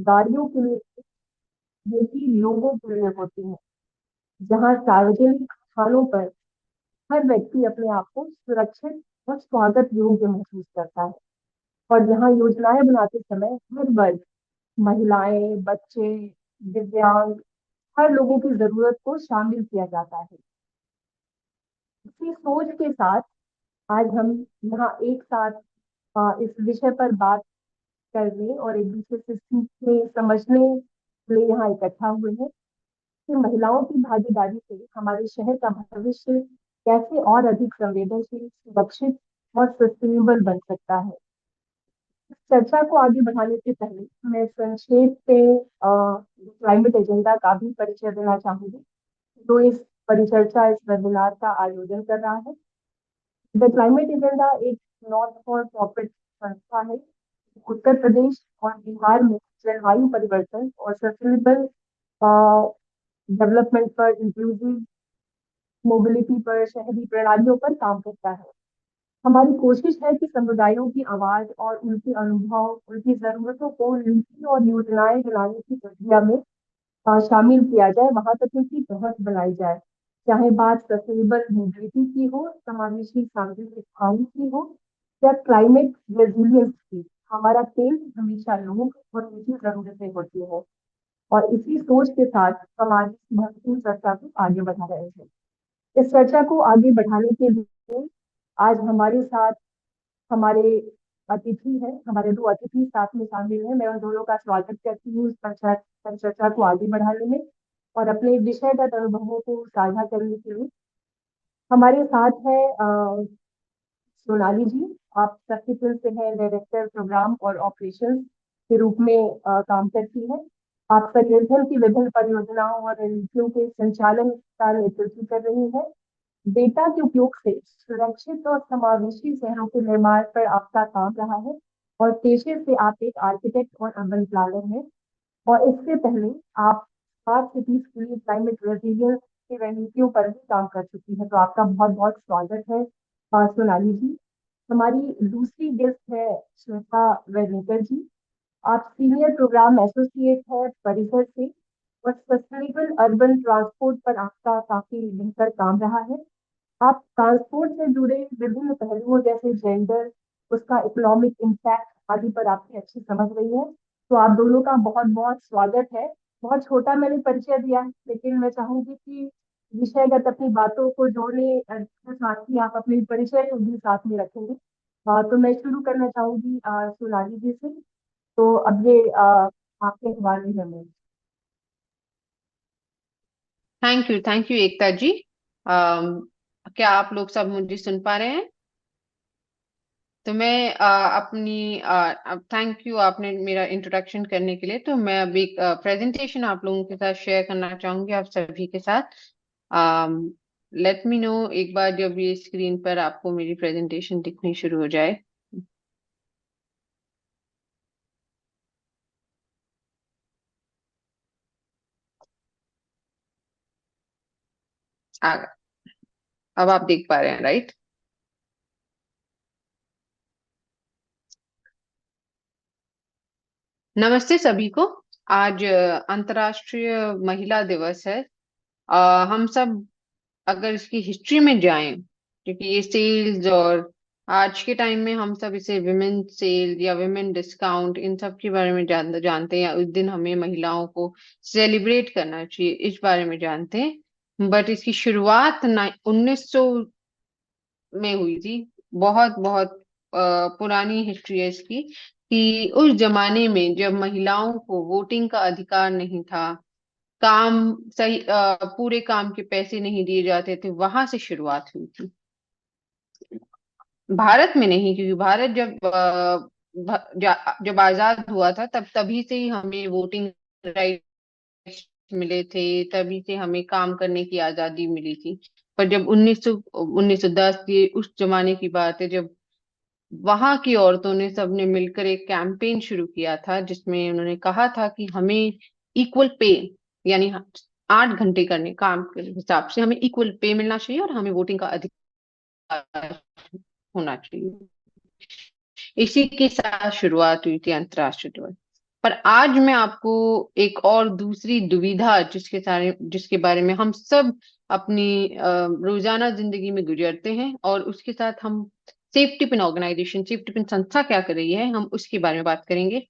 गाड़ियों के लिए, जो कि लोगों के लिए होती है, जहाँ सार्वजनिक स्थानों पर हर व्यक्ति अपने आप को सुरक्षित और स्वागत योग्य महसूस करता है। और यहाँ योजनाएं बनाते समय हर वर्ग, महिलाएं, बच्चे, दिव्यांग, हर लोगों की जरूरत को शामिल किया जाता है। इसी सोच के साथ आज हम यहाँ एक साथ इस विषय पर बात करने और एक दूसरे से सीखने समझने के लिए यहाँ इकट्ठा हुए हैं कि महिलाओं की भागीदारी से हमारे शहर का भविष्य कैसे और अधिक संवेदनशील, सुरक्षित और सस्टेनेबल बन सकता है। इस चर्चा को आगे बढ़ाने से पहले मैं संक्षेप से क्लाइमेट एजेंडा का भी परिचय देना चाहूंगी, जो इस परिचर्चा, इस वेबिनार का आयोजन कर रहा है। द क्लाइमेट एजेंडा एक नॉट फॉर प्रॉफिट संस्था है, उत्तर प्रदेश और बिहार में जलवायु परिवर्तन और सस्टेनेबल डेवलपमेंट पर, इंक्लूसिव मोबिलिटी पर, शहरी प्रणालियों पर काम करता है। हमारी कोशिश है कि समुदायों की आवाज और उनके अनुभव, उनकी जरूरतों को नीति और योजनाएं बनाने की प्रक्रिया में शामिल किया जाए, वहां तक उनकी पहुंच बनाई जाए। चाहे बात सस्टेनेबल मोबिलिटी की हो, समावेशी सांस्कृतिक खानी की हो, या क्लाइमेट रेजिलियंस की, हमारा केंद्र हमेशा लोग और उनकी जरूरतें होती है। और इसी सोच के साथ हम आज इस महत्वपूर्ण चर्चा को आगे बढ़ा रहे हैं। इस चर्चा को आगे बढ़ाने के लिए आज हमारे साथ हमारे अतिथि हैं, हमारे दो अतिथि साथ में शामिल हैं। मैं उन दोनों का स्वागत करती हूँ इस चर्चा को आगे बढ़ाने में और अपने विषयगत अनुभवों को साझा करने के लिए। हमारे साथ है सोनाली जी। आप शक्तिपुर से हैं, डायरेक्टर प्रोग्राम और ऑपरेशंस के रूप में काम करती हैं। आप संगठन की विभिन्न परियोजनाओं और रणनीतियों के संचालन का नेतृत्व कर रही हैं। डेटा के उपयोग से सुरक्षित और समावेशी शहरों के निर्माण पर आपका काम रहा है और पेशे से आप एक आर्किटेक्ट और अर्बन प्लानर हैं। और इससे पहले आप स्मार्ट सिटीज के लिए क्लाइमेट रेजिलियंस की रणनीतियों पर भी काम कर चुकी हैं। तो आपका बहुत बहुत स्वागत है सोनाली जी। हमारी दूसरी गेस्ट है श्वेता वेर्नेकर जी। आप सीनियर प्रोग्राम एसोसिएट है परिसर से और सस्टेनेबल अर्बन ट्रांसपोर्ट पर आपका काफी बेहतर काम रहा है। आप ट्रांसपोर्ट से जुड़े विभिन्न पहलुओं जैसे जेंडर, उसका इकोनॉमिक इम्पैक्ट आदि पर आपकी अच्छी समझ रही है। तो आप दोनों का बहुत बहुत स्वागत है। बहुत छोटा मैंने परिचय दिया है, लेकिन मैं चाहूंगी कि विषयगत अपनी बातों को जोड़ने के साथ ही आप अपने परिचय को भी साथ में रखेंगे। तो मैं शुरू करना चाहूंगी सोनाली जी से। तो अब ये आपके हवाले है। मैं थैंक यू एकता जी। क्या आप लोग सब मुझे सुन पा रहे हैं? तो मैं अब थैंक यू आपने मेरा इंट्रोडक्शन करने के लिए। तो मैं अभी एक प्रेजेंटेशन आप लोगों के साथ शेयर करना चाहूंगी, आप सभी के साथ। लेट मी नो एक बार जब ये स्क्रीन पर आपको मेरी प्रेजेंटेशन दिखनी शुरू हो जाए। आ, अब आप देख पा रहे हैं, राइट? नमस्ते सभी को। आज अंतर्राष्ट्रीय महिला दिवस है। हम सब अगर इसकी हिस्ट्री में जाएं, क्योंकि ये सेल्स और आज के टाइम में हम सब इसे विमेन सेल या विमेन डिस्काउंट इन सब के बारे में जानते हैं, या उस दिन हमें महिलाओं को सेलिब्रेट करना चाहिए इस बारे में जानते हैं। बट इसकी शुरुआत 1900 में हुई थी। बहुत बहुत पुरानी हिस्ट्री है इसकी, कि उस जमाने में जब महिलाओं को वोटिंग का अधिकार नहीं था, काम सही पूरे काम के पैसे नहीं दिए जाते थे, वहां से शुरुआत हुई थी। भारत में नहीं, क्योंकि भारत जब आजाद हुआ था तब तभी से ही हमें वोटिंग राइट्स मिले थे, तभी से हमें काम करने की आजादी मिली थी। पर जब 1910 की उस जमाने की बात है, जब वहां की औरतों ने सबने मिलकर एक कैंपेन शुरू किया था, जिसमें उन्होंने कहा था कि हमें इक्वल पे, यानी 8 घंटे करने काम के हिसाब से हमें इक्वल पे मिलना चाहिए और हमें वोटिंग का अधिकार होना चाहिए। इसी के साथ शुरुआत हुई थी अंतर्राष्ट्रीय दिवस। पर आज मैं आपको एक और दूसरी दुविधा जिसके बारे में हम सब अपनी रोजाना जिंदगी में गुजरते हैं, और उसके साथ हम सेफ्टी पिन संस्था क्या कर रही है, हम उसके बारे में बात करेंगे।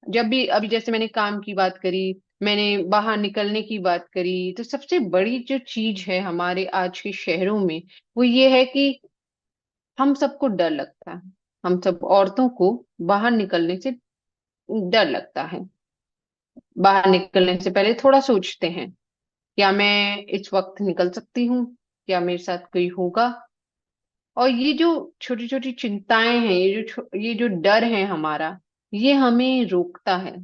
जब भी अभी जैसे मैंने काम की बात करी, मैंने बाहर निकलने की बात करी, तो सबसे बड़ी जो चीज है हमारे आज के शहरों में, वो ये है कि हम सबको डर लगता है। हम सब औरतों को बाहर निकलने से डर लगता है। बाहर निकलने से पहले थोड़ा सोचते हैं, क्या मैं इस वक्त निकल सकती हूँ, क्या मेरे साथ कोई होगा। और ये जो छोटी छोटी चिंताएं हैं, ये जो डर है हमारा, ये हमें रोकता है।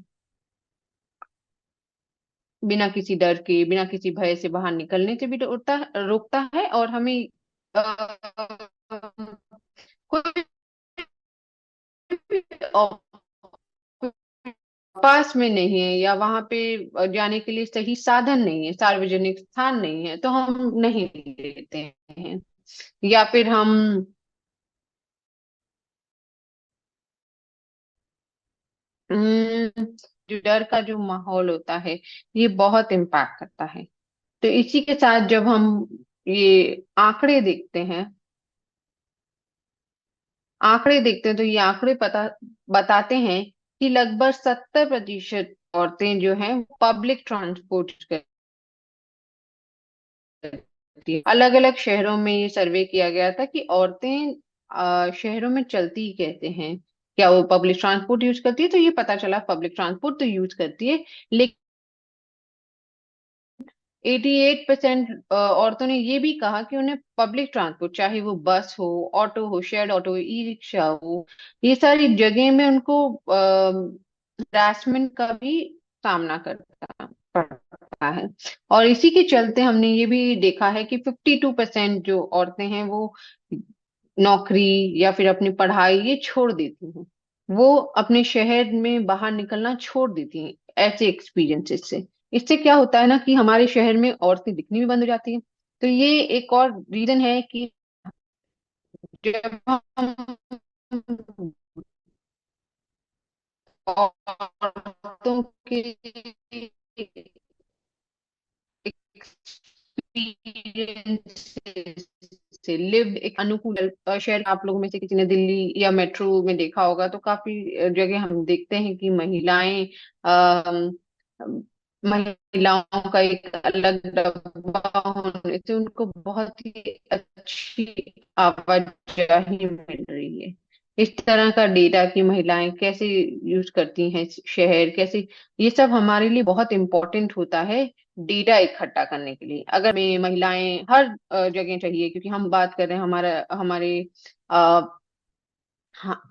बिना किसी डर के, बिना किसी भय से बाहर निकलने से भी रोकता रोकता है। और हमें कोई भी पास में नहीं है, या वहां पे जाने के लिए सही साधन नहीं है, सार्वजनिक स्थान नहीं है, तो हम नहीं लेते हैं। या फिर हम जो डर का जो माहौल होता है, ये बहुत इम्पैक्ट करता है। तो इसी के साथ जब हम ये आंकड़े देखते हैं, तो ये आंकड़े बताते हैं कि लगभग 70% औरतें जो हैं पब्लिक ट्रांसपोर्ट करती हैं। अलग अलग शहरों में ये सर्वे किया गया था कि औरतें शहरों में चलती कैसे हैं, क्या वो पब्लिक ट्रांसपोर्ट यूज करती है। तो ये पता चला पब्लिक ट्रांसपोर्ट तो यूज करती है, लेकिन 88% औरतों ने ये भी कहा कि उन्हें पब्लिक ट्रांसपोर्ट, चाहे वो बस हो, ऑटो हो, शेयर्ड ऑटो हो, ई रिक्शा हो, ये सारी जगह में उनको हरासमेंट का भी सामना करना पड़ता है। और इसी के चलते हमने ये भी देखा है कि 52% जो औरतें हैं वो नौकरी या फिर अपनी पढ़ाई ये छोड़ देती हैं। वो अपने शहर में बाहर निकलना छोड़ देती हैं ऐसे एक्सपीरियंसेस से। इससे क्या होता है ना कि हमारे शहर में औरतें दिखनी भी बंद हो जाती हैं। तो ये एक और रीजन है कि जब हम औरतों के एक्सपीरियंस से लिव्ड एक अनुकूल शहर, आप लोगों में से किसी ने दिल्ली या मेट्रो में देखा होगा, तो काफी जगह हम देखते हैं कि अम, महिलाओं का एक अलग डब्बा होने से उनको बहुत ही अच्छी आवाजाही मिल रही है। इस तरह का डेटा कि महिलाएं कैसे यूज करती हैं शहर कैसे, ये सब हमारे लिए बहुत इम्पोर्टेंट होता है डेटा इकट्ठा करने के लिए। अगर में महिलाएं हर जगह चाहिए, क्योंकि हम बात कर रहे हैं अ,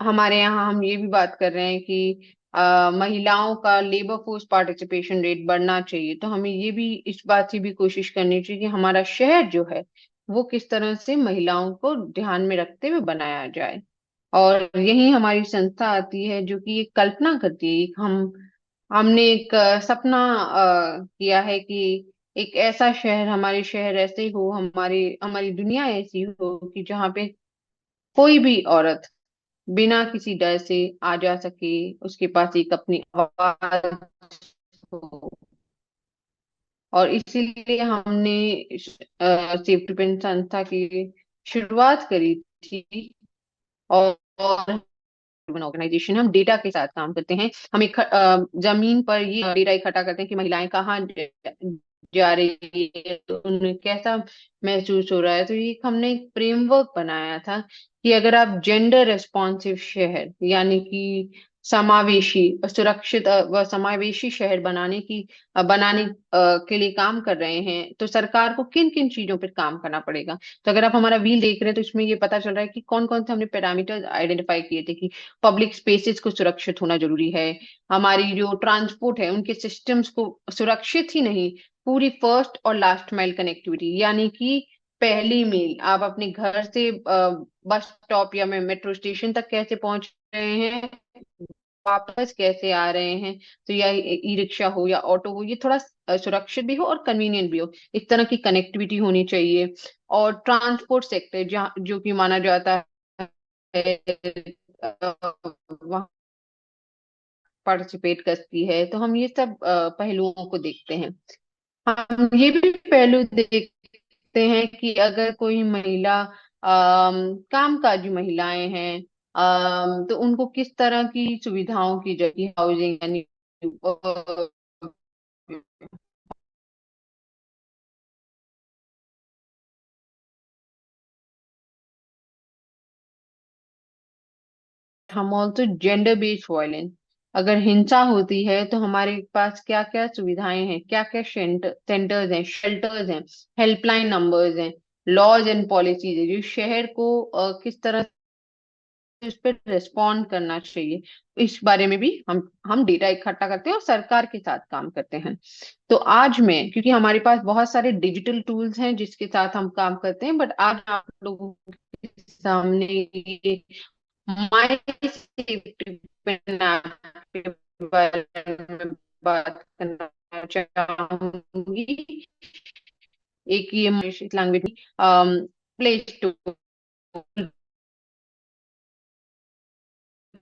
हमारे यहाँ हम ये भी बात कर रहे हैं कि महिलाओं का लेबर फोर्स पार्टिसिपेशन रेट बढ़ना चाहिए, तो हमें ये भी इस बात की भी कोशिश करनी चाहिए कि हमारा शहर जो है वो किस तरह से महिलाओं को ध्यान में रखते हुए बनाया जाए। और यही हमारी संस्था आती है जो कि एक कल्पना करती है। हमने एक सपना किया है कि एक ऐसा शहर, हमारे शहर ऐसे ही हो, हमारी हमारी दुनिया ऐसी हो कि जहाँ पे कोई भी औरत बिना किसी डर से आ जा सके, उसके पास एक अपनी आवाज हो। और इसीलिए हमने सेफ्टी पिन संस्था की शुरुआत करी थी। और ऑर्गेनाइजेशन, हम डेटा के साथ काम करते हैं। हम जमीन पर ये डेटा इकट्ठा करते हैं कि महिलाएं कहाँ जा रही है, तो उन्हें कैसा महसूस हो रहा है। तो ये हमने एक फ्रेमवर्क बनाया था कि अगर आप जेंडर रेस्पॉन्सिव शहर, यानी कि समावेशी सुरक्षित व समावेशी शहर बनाने के लिए काम कर रहे हैं, तो सरकार को किन किन चीजों पर काम करना पड़ेगा। तो अगर आप हमारा व्हील देख रहे हैं, तो इसमें ये पता चल रहा है कि कौन कौन से हमने पैरामीटर आइडेंटिफाई किए थे कि पब्लिक स्पेसेस को सुरक्षित होना जरूरी है, हमारी जो ट्रांसपोर्ट है उनके सिस्टम्स को सुरक्षित ही नहीं, पूरी फर्स्ट और लास्ट माइल कनेक्टिविटी, यानी कि पहली मील आप अपने घर से बस स्टॉप या मेट्रो स्टेशन तक कैसे पहुंच रहे हैं, वापस कैसे आ रहे हैं, तो या ई रिक्शा हो या ऑटो हो, ये थोड़ा सुरक्षित भी हो और कन्वीनियंट भी हो, इस तरह की कनेक्टिविटी होनी चाहिए। और ट्रांसपोर्ट सेक्टर जहाँ जो कि माना जाता है वहाँ पार्टिसिपेट करती है, तो हम ये सब पहलुओं को देखते हैं। हम ये भी पहलू देखते हैं कि अगर कोई महिला कामकाजी महिलाएं हैं, तो उनको किस तरह की सुविधाओं की जरूरत, हाउसिंग यानी हम ऑल्सो जेंडर बेस्ड वायलेंस, अगर हिंसा होती है तो हमारे पास क्या क्या सुविधाएं हैं, क्या क्या सेंटर्स हैं, शेल्टर्स हैं, हेल्पलाइन नंबर्स हैं, लॉज एंड पॉलिसीज है जो शहर को किस तरह से उस पर रिस्पॉन्ड करना चाहिए, इस बारे में भी हम डेटा इकट्ठा करते हैं और सरकार के साथ काम करते हैं। तो आज मैं, क्योंकि हमारे पास बहुत सारे डिजिटल टूल्स हैं जिसके साथ हम काम करते हैं, बट आज आप लोगों के सामने ये माई सेफ्टी पिन ऐप के बारे में बात करना चाहूंगी। एक ये language play store,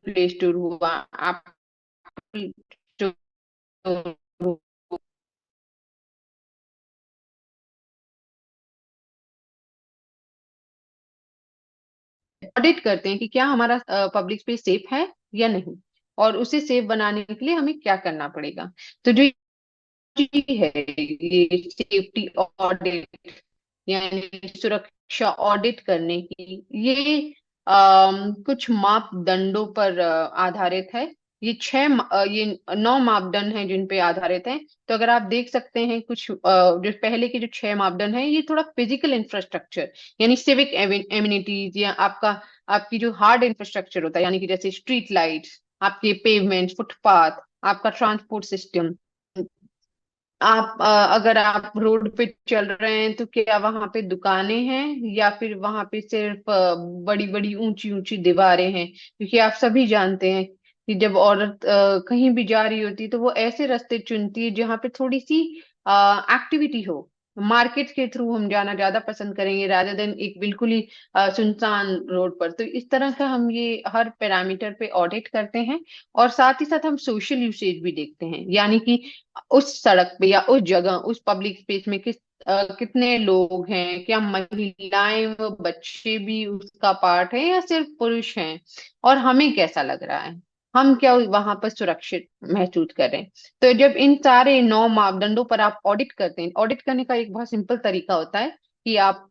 play store हुआ, एप्पल स्टोर ऑडिट करते हैं कि क्या हमारा पब्लिक स्पेस सेफ है या नहीं, और उसे सेफ बनाने के लिए हमें क्या करना पड़ेगा। तो जो है ये सेफ्टी ऑडिट यानी सुरक्षा ऑडिट करने की, ये कुछ मापदंडों पर आधारित है। ये 9 मापदंड हैं जिन पे आधारित है। तो अगर आप देख सकते हैं कुछ जो पहले के जो 6 मापदंड हैं, ये थोड़ा फिजिकल इंफ्रास्ट्रक्चर यानी सिविक एमिनिटीज, या आपकी जो हार्ड इंफ्रास्ट्रक्चर होता है, यानी कि जैसे स्ट्रीट लाइट्स, आपके पेवमेंट, फुटपाथ, आपका ट्रांसपोर्ट सिस्टम। अगर आप रोड पे चल रहे हैं तो क्या वहां पे दुकानें हैं, या फिर वहां पे सिर्फ बड़ी बड़ी ऊंची ऊंची दीवारें हैं, क्योंकि आप सभी जानते हैं कि जब औरत कहीं भी जा रही होती है तो वो ऐसे रास्ते चुनती है जहाँ पे थोड़ी सी एक्टिविटी हो। मार्केट के थ्रू हम जाना ज्यादा पसंद करेंगे रादर देन एक बिल्कुल ही सुनसान रोड पर। तो इस तरह का हम ये हर पैरामीटर पे ऑडिट करते हैं, और साथ ही साथ हम सोशल यूसेज भी देखते हैं, यानी कि उस सड़क पे या उस जगह, उस पब्लिक स्पेस में कितने लोग हैं, क्या महिलाएं व बच्चे भी उसका पार्ट है या सिर्फ पुरुष हैं, और हमें कैसा लग रहा है, हम क्या वहां पर सुरक्षित महसूस कर रहे हैं। तो जब इन सारे 9 मापदंडों पर आप ऑडिट करते हैं, ऑडिट करने का एक बहुत सिंपल तरीका होता है कि आप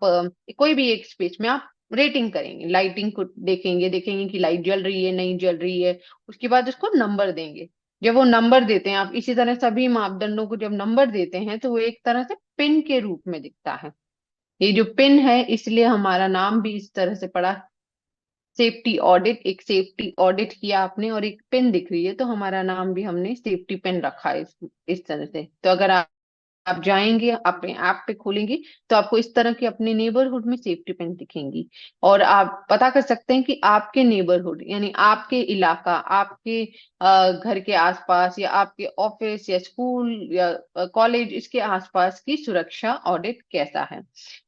कोई भी एक स्पेस में आप रेटिंग करेंगे, लाइटिंग को देखेंगे, देखेंगे कि लाइट जल रही है नहीं जल रही है, उसके बाद उसको नंबर देंगे। जब वो नंबर देते हैं, आप इसी तरह सभी मापदंडों को जब नंबर देते हैं तो वो एक तरह से पिन के रूप में दिखता है। ये जो पिन है, इसलिए हमारा नाम भी इस तरह से पड़ा, सेफ्टी ऑडिट। एक सेफ्टी ऑडिट किया आपने और एक पिन दिख रही है, तो हमारा नाम भी हमने सेफ्टी पिन रखा है इस तरह से। तो अगर आप जाएंगे अपने ऐप पे खोलेंगे तो आपको इस तरह की अपने नेबरहुड में सेफ्टी पिन दिखेंगी, और आप पता कर सकते हैं कि आपके नेबरहुड यानी आपके इलाका, आपके घर के आसपास, या आपके ऑफिस या स्कूल या कॉलेज, इसके आसपास की सुरक्षा ऑडिट कैसा है।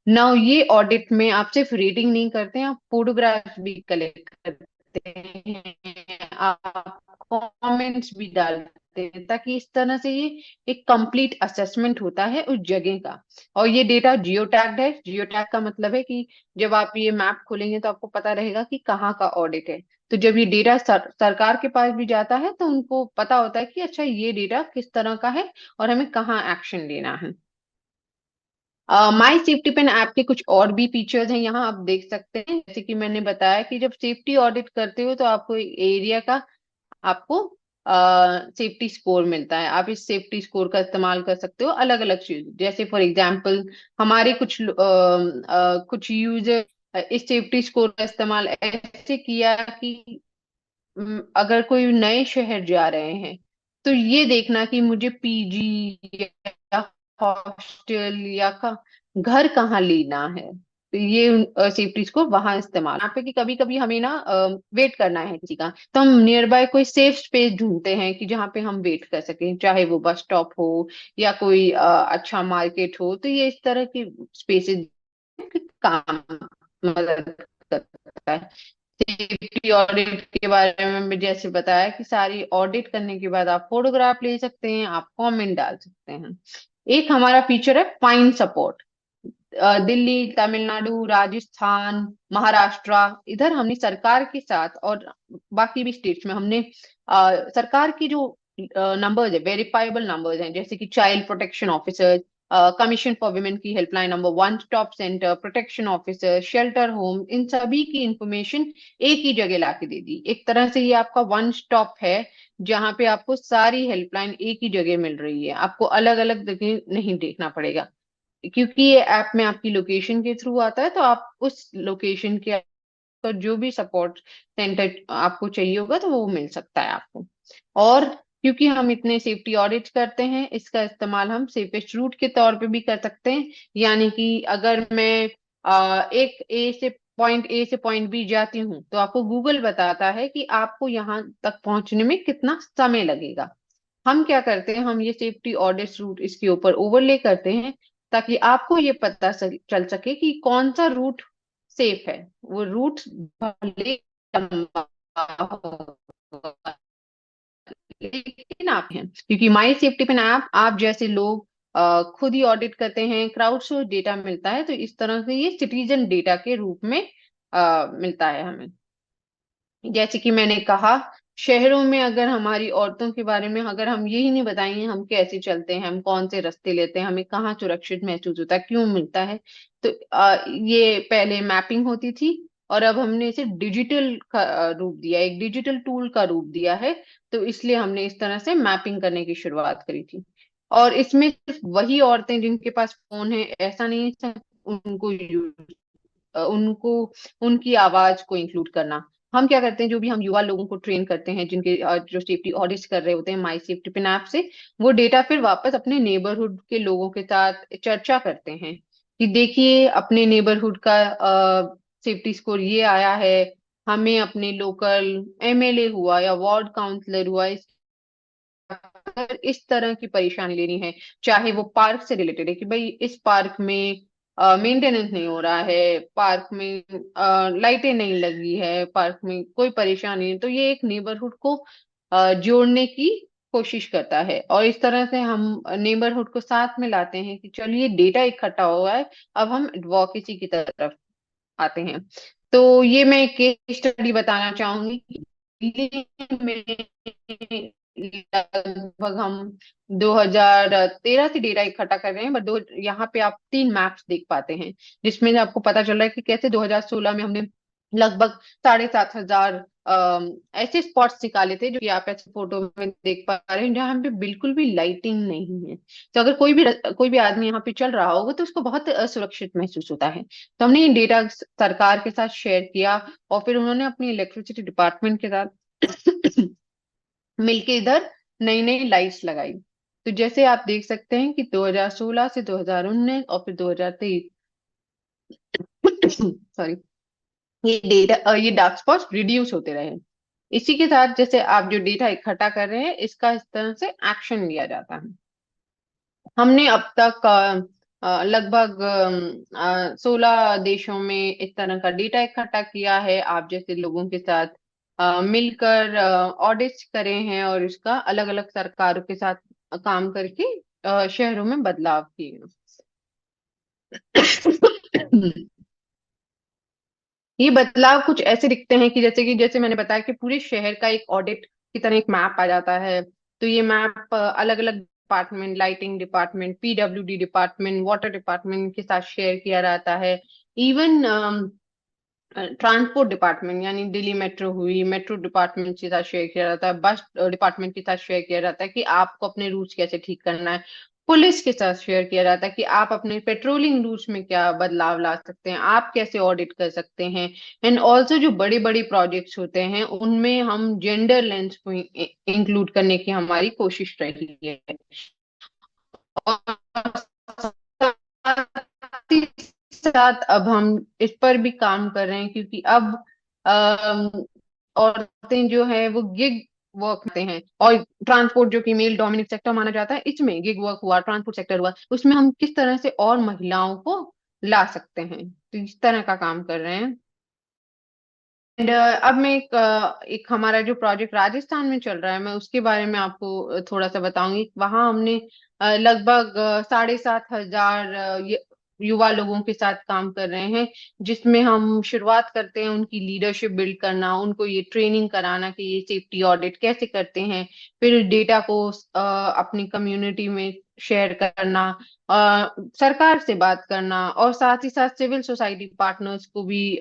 नाउ ये ऑडिट में आप सिर्फ रेटिंग नहीं करते हैं, आप फोटोग्राफ भी कलेक्ट करते हैं, आप कमेंट्स भी डालते हैं, ताकि इस तरह से ये एक कंप्लीट असेसमेंट होता है उस जगह का। और ये डेटा जियो टैग्ड है। जियो टैग का मतलब है कि जब आप ये मैप खोलेंगे तो आपको पता रहेगा कि कहाँ का ऑडिट है। तो जब ये डेटा सरकार के पास भी जाता है तो उनको पता होता है कि अच्छा ये डेटा किस तरह का है और हमें कहाँ एक्शन लेना है। माई सेफ्टी पिन ऐप के कुछ और भी फीचर्स हैं, यहाँ आप देख सकते हैं। जैसे कि मैंने बताया कि जब सेफ्टी ऑडिट करते हो तो आपको एरिया का, आपको सेफ्टी स्कोर मिलता है। आप इस सेफ्टी स्कोर का इस्तेमाल कर सकते हो अलग अलग चीज, जैसे फॉर एग्जांपल हमारे कुछ यूजर इस सेफ्टी स्कोर का इस्तेमाल ऐसे किया कि अगर कोई नए शहर जा रहे हैं तो ये देखना कि मुझे पीजी या हॉस्टल या घर कहाँ लेना है। तो ये सेफ्टी को वहां इस्तेमाल यहाँ पे कि कभी कभी हमें ना वेट करना है किसी का, तो हम नियर बाय कोई सेफ स्पेस ढूंढते हैं कि जहाँ पे हम वेट कर सकें, चाहे वो बस स्टॉप हो या कोई अच्छा मार्केट हो। तो ये इस तरह की स्पेसेस काम मदद करता है। सेफ्टी ऑडिट के बारे में मैं जैसे बताया कि सारी ऑडिट करने के बाद आप फोटोग्राफ ले सकते हैं, आप कमेंट डाल सकते हैं। एक हमारा फीचर है फाइन सपोर्ट। दिल्ली, तमिलनाडु, राजस्थान, महाराष्ट्र, इधर हमने सरकार के साथ और बाकी भी स्टेट्स में हमने सरकार की जो नंबर्स है, वेरीफाइबल नंबर्स हैं, जैसे कि child protection officer, commission for women की helpline number, one stop centre, protection officer, shelter home, इन सभी की इंफॉर्मेशन एक ही जगह लाके दे दी। एक तरह से ये आपका वन स्टॉप है, जहां पे आपको सारी हेल्पलाइन एक ही जगह मिल रही है, आपको अलग अलग जगह नहीं देखना पड़ेगा। क्योंकि ये ऐप में आपकी लोकेशन के थ्रू आता है, तो आप उस लोकेशन के पर जो भी सपोर्ट सेंटर आपको चाहिए होगा तो वो मिल सकता है आपको। और क्योंकि हम इतने सेफ्टी ऑडिट करते हैं, इसका इस्तेमाल हम सेफेस्ट रूट के तौर पे भी कर सकते हैं। यानी कि अगर मैं एक ए से पॉइंट बी जाती हूँ, तो आपको गूगल बताता है कि आपको यहाँ तक पहुंचने में कितना समय लगेगा। हम क्या करते हैं, हम ये सेफ्टी ऑडिट रूट इसके ऊपर ओवरले करते हैं, ताकि आपको ये पता चल सके कि कौन सा रूट सेफ है। वो रूट भले लंबा होगा, लेकिन आप हैं, क्योंकि माई सेफ्टी पिन ऐप आप जैसे लोग खुद ही ऑडिट करते हैं, क्राउड सोर्स डेटा मिलता है, तो इस तरह से ये सिटीजन डेटा के रूप में मिलता है हमें। जैसे कि मैंने कहा, शहरों में अगर हमारी औरतों के बारे में अगर हम यही नहीं बताएंगे हम कैसे चलते हैं, हम कौन से रास्ते लेते हैं, हमें कहाँ सुरक्षित महसूस होता है, क्यों मिलता है, तो ये पहले मैपिंग होती थी, और अब हमने इसे डिजिटल का रूप दिया, एक डिजिटल टूल का रूप दिया है। तो इसलिए हमने इस तरह से मैपिंग करने की शुरुआत करी थी। और इसमें सिर्फ वही औरतें जिनके पास फोन है ऐसा नहीं है, सिर्फ उनको उनको उनकी आवाज को इंक्लूड करना। हम क्या करते हैं, जो भी हम युवा लोगों को ट्रेन करते हैं, जिनके जो सेफ्टी ऑडिट्स कर रहे होते हैं माई सेफ्टी पिन ऐप से, वो डेटा फिर वापस अपने नेबरहुड के लोगों के साथ चर्चा करते हैं कि देखिए अपने नेबरहुड का सेफ्टी स्कोर ये आया है, हमें अपने लोकल एमएलए हुआ या वार्ड काउंसलर हुआ, अगर इस तरह की परेशानी लेनी है, चाहे वो पार्क से रिलेटेड है कि भाई इस पार्क में मेंटेनेंस नहीं हो रहा है, पार्क में लाइटें नहीं लगी है, पार्क में कोई परेशानी है, तो ये एक नेबरहुड को जोड़ने की कोशिश करता है। और इस तरह से हम नेबरहुड को साथ में लाते हैं कि चलिए डेटा इकट्ठा हुआ है, अब हम एडवोकेसी की तरफ आते हैं। तो ये मैं एक केस स्टडी बताना चाहूंगी। दिल्ली में लगभग हम 2013 से डेटा इकट्ठा कर रहे हैं, बट दो यहाँ पे आप 3 मैप्स देख पाते हैं, जिसमें से आपको पता चल रहा है कि कैसे 2016 में हमने लगभग 7,500 ऐसे स्पॉट्स निकाले थे, जो कि आप ऐसे फोटो में देख पा रहे हैं, जहाँ पे बिल्कुल भी लाइटिंग नहीं है। तो अगर कोई भी आदमी यहाँ पे चल रहा होगा तो उसको बहुत असुरक्षित महसूस होता है। तो हमने ये डेटा सरकार के साथ शेयर किया, और फिर उन्होंने अपनी इलेक्ट्रिसिटी डिपार्टमेंट के साथ मिलके इधर नई नई लाइट्स लगाई। तो जैसे आप देख सकते हैं कि 2016 से 2019 और फिर 2023 सॉरी, ये डार्क स्पॉट्स रिड्यूस होते रहे। इसी के साथ जैसे आप जो डेटा इकट्ठा कर रहे हैं, इसका इस तरह से एक्शन लिया जाता है। हमने अब तक लगभग 16 देशों में इस तरह का डेटा इकट्ठा किया है, आप जैसे लोगों के साथ मिलकर ऑडिट्स करे हैं, और इसका अलग अलग सरकारों के साथ काम करके शहरों में बदलाव किए हैं। ये बदलाव कुछ ऐसे दिखते हैं कि जैसे मैंने बताया कि पूरे शहर का एक ऑडिट की तरह एक मैप आ जाता है। तो ये मैप अलग अलग department, lighting department, PWD department, water department के साथ शेयर किया जाता है। इवन ट्रांसपोर्ट डिपार्टमेंट यानी दिल्ली मेट्रो हुई, मेट्रो डिपार्टमेंट के साथ शेयर किया जाता है, बस डिपार्टमेंट के साथ शेयर किया जाता है कि आपको अपने रूट्स कैसे ठीक करना है। पुलिस के साथ शेयर किया जाता है कि आप अपने पेट्रोलिंग रूट्स में क्या बदलाव ला सकते हैं, आप कैसे ऑडिट कर सकते हैं। एंड ऑल्सो जो बड़े बड़े प्रोजेक्ट्स होते हैं उनमें हम जेंडर लेंस को इंक्लूड करने की हमारी कोशिश रही है। और साथ ही साथ अब हम इस पर भी काम कर रहे हैं, क्योंकि अब अम, औरतें जो है वो गिग वर्क करते हैं, और ट्रांसपोर्ट जो कि मेल डोमिनेट सेक्टर माना जाता है, इसमें गिग वर्क हुआ, ट्रांसपोर्ट सेक्टर हुआ, उसमें हम किस तरह से और महिलाओं को ला सकते हैं, तो इस तरह का काम कर रहे हैं। अब मैं एक हमारा जो प्रोजेक्ट राजस्थान में चल रहा है, मैं उसके बारे में आपको थोड़ा सा बताऊंगी। वहां हमने लगभग 7,500 युवा लोगों के साथ काम कर रहे हैं, जिसमें हम शुरुआत करते हैं उनकी लीडरशिप बिल्ड करना, उनको ये ट्रेनिंग कराना कि ये सेफ्टी ऑडिट कैसे करते हैं, फिर डेटा को अपनी कम्युनिटी में शेयर करना, सरकार से बात करना, और साथ ही साथ सिविल सोसाइटी पार्टनर्स को भी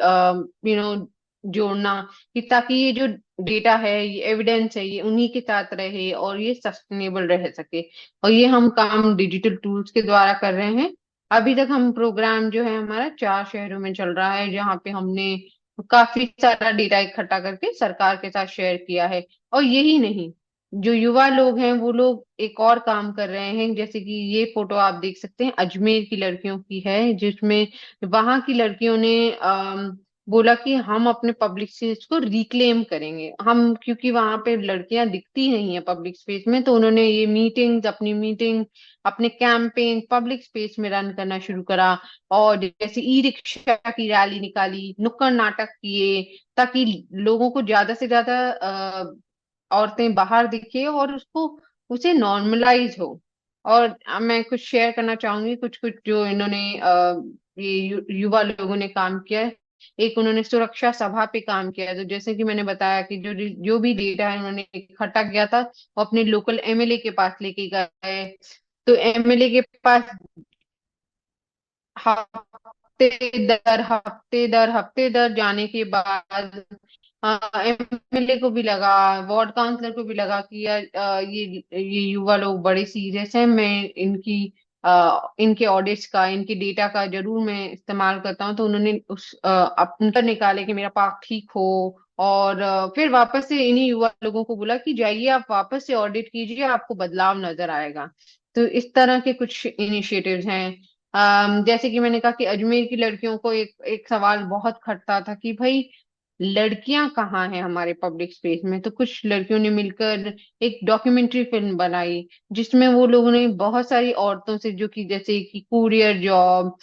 जोड़ना, कि ताकि ये जो डेटा है, ये एविडेंस है, ये उन्हीं के साथ रहे और ये सस्टेनेबल रह सके। और ये हम काम डिजिटल टूल्स के द्वारा कर रहे हैं। अभी तक हम प्रोग्राम जो है हमारा 4 शहरों में चल रहा है, जहाँ पे हमने काफी सारा डेटा इकट्ठा करके सरकार के साथ शेयर किया है। और यही नहीं, जो युवा लोग हैं वो लोग एक और काम कर रहे हैं, जैसे कि ये फोटो आप देख सकते हैं, अजमेर की लड़कियों की है, जिसमें वहां की लड़कियों ने बोला कि हम अपने पब्लिक स्पेस को रिक्लेम करेंगे हम, क्योंकि वहां पे लड़कियां दिखती नहीं है पब्लिक स्पेस में। तो उन्होंने ये अपनी मीटिंग, अपने कैंपेन पब्लिक स्पेस में रन करना शुरू करा। और जैसे ई रिक्शा की रैली निकाली, नुक्कड़ नाटक किए, ताकि लोगों को ज्यादा से ज्यादा औरतें बाहर दिखे और उसको उसे नॉर्मलाइज हो। और मैं कुछ शेयर करना चाहूंगी, कुछ कुछ जो इन्होंने ये युवा लोगों ने काम किया है। एक उन्होंने सुरक्षा सभा पे काम किया है। तो जैसे कि मैंने बताया कि जो जो भी डेटा है उन्होंने इकट्ठा किया था, वो अपने लोकल एमएलए के पास लेके गए। तो एमएलए के पास हफ्ते दर जाने के बाद एमएलए को भी लगा, वार्ड काउंसलर को भी लगा कि यार ये युवा लोग बड़े सीरियस हैं, मैं इनके ऑडिट्स का, इनके डेटा का जरूर मैं इस्तेमाल करता हूँ। तो उन्होंने उनका निकाले कि मेरा पार्क ठीक हो। और फिर वापस से इन्हीं युवा लोगों को बोला कि जाइए आप वापस से ऑडिट कीजिए, आपको बदलाव नजर आएगा। तो इस तरह के कुछ इनिशिएटिव्स हैं। जैसे कि मैंने कहा कि अजमेर की लड़कियों को एक एक सवाल बहुत खटता था कि भाई लड़कियां कहाँ हैं हमारे पब्लिक स्पेस में। तो कुछ लड़कियों ने मिलकर एक डॉक्यूमेंट्री फिल्म बनाई, जिसमें वो लोगों ने बहुत सारी औरतों से, जो कि जैसे कि कुरियर जॉब,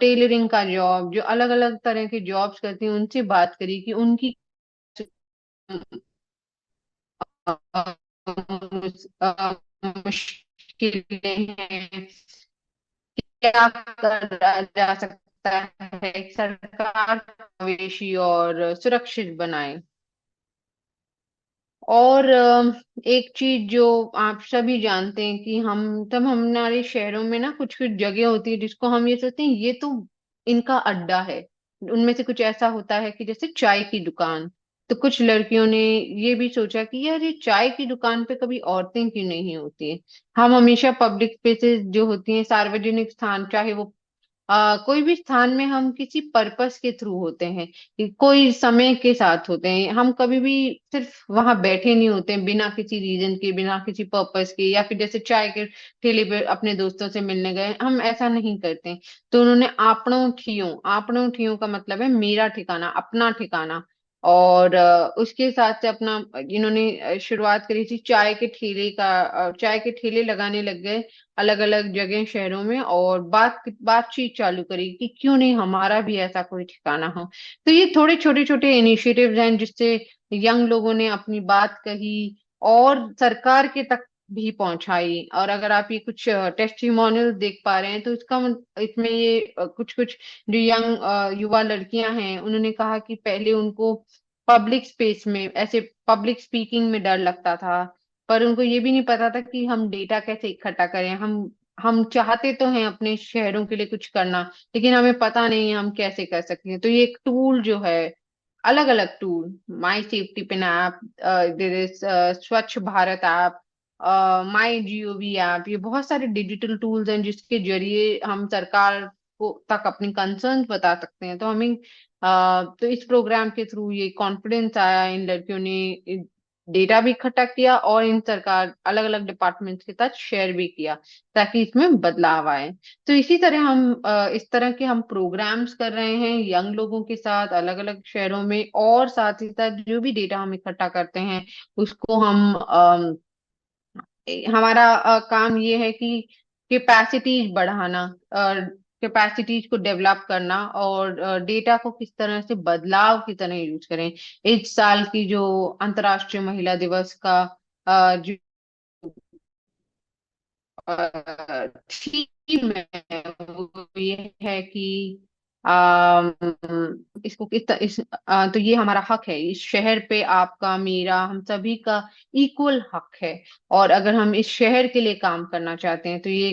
टेलरिंग का जॉब, जो अलग अलग तरह के जॉब्स करती हैं, उनसे बात करी कि उनकी मुश्किलें हैं, क्या करा जा सकता है, सरकार मवेशी और सुरक्षित बनाए। और एक चीज जो आप सभी जानते हैं कि हमारे शहरों में ना कुछ कुछ जगह होती है जिसको हम ये सोचते हैं ये तो इनका अड्डा है। उनमें से कुछ ऐसा होता है कि जैसे चाय की दुकान। तो कुछ लड़कियों ने ये भी सोचा कि यार ये चाय की दुकान पे कभी औरतें क्यों नहीं होती है। हम हमेशा पब्लिक स्पेसेस जो होती हैं, सार्वजनिक स्थान, चाहे वो कोई भी स्थान में, हम किसी पर्पस के थ्रू होते हैं, कि कोई समय के साथ होते हैं। हम कभी भी सिर्फ वहां बैठे नहीं होते हैं बिना किसी रीजन के, बिना किसी पर्पस के, या फिर जैसे चाय के ठेले पे अपने दोस्तों से मिलने गए, हम ऐसा नहीं करते हैं। तो उन्होंने आपणों ठियों का मतलब है मेरा ठिकाना, अपना ठिकाना। और उसके साथ से अपना इन्होंने शुरुआत करी थी चाय के ठेले का। चाय के ठेले लगाने लग गए अलग अलग जगह शहरों में, और बातचीत चालू करी कि क्यों नहीं हमारा भी ऐसा कोई ठिकाना हो। तो ये थोड़े छोटे छोटे इनिशिएटिव्स हैं जिससे यंग लोगों ने अपनी बात कही और सरकार के तक भी पहुंचाई। और अगर आप ये कुछ टेस्टिमोनियल देख पा रहे हैं, तो इसमें ये कुछ कुछ जो यंग युवा लड़कियां हैं, उन्होंने कहा कि पहले उनको पब्लिक स्पेस में ऐसे पब्लिक स्पीकिंग में डर लगता था, पर उनको ये भी नहीं पता था कि हम डेटा कैसे इकट्ठा करें। हम चाहते तो हैं अपने शहरों के लिए कुछ करना, लेकिन हमें पता नहीं है हम कैसे कर सकते हैं। तो ये एक टूल जो है, अलग अलग tool, my safety pin app, there is Swachh Bharat app, my GOV app, ये बहुत सारे डिजिटल टूल्स हैं जिसके जरिए हम सरकार को तक अपनी कंसर्न्स बता सकते हैं। तो तो इस प्रोग्राम के थ्रू ये कॉन्फिडेंस आया, इन लड़कियों ने डेटा भी इकट्ठा किया और इन सरकार अलग अलग डिपार्टमेंट्स के साथ शेयर भी किया, ताकि इसमें बदलाव आए। तो इसी तरह इस तरह के हम प्रोग्राम्स कर रहे हैं यंग लोगों के साथ अलग अलग शहरों में। और साथ ही साथ जो भी डेटा हम इकट्ठा करते हैं उसको हमारा काम ये है कि कैपेसिटी बढ़ाना, कैपेसिटीज को डेवलप करना और डेटा को किस तरह से बदलाव की तरह यूज करें। इस साल की जो अंतर्राष्ट्रीय महिला दिवस का जो थीम है वो ये है कि इसको तो ये हमारा हक है, इस शहर पे आपका मेरा हम सभी का इक्वल हक है। और अगर हम इस शहर के लिए काम करना चाहते हैं तो ये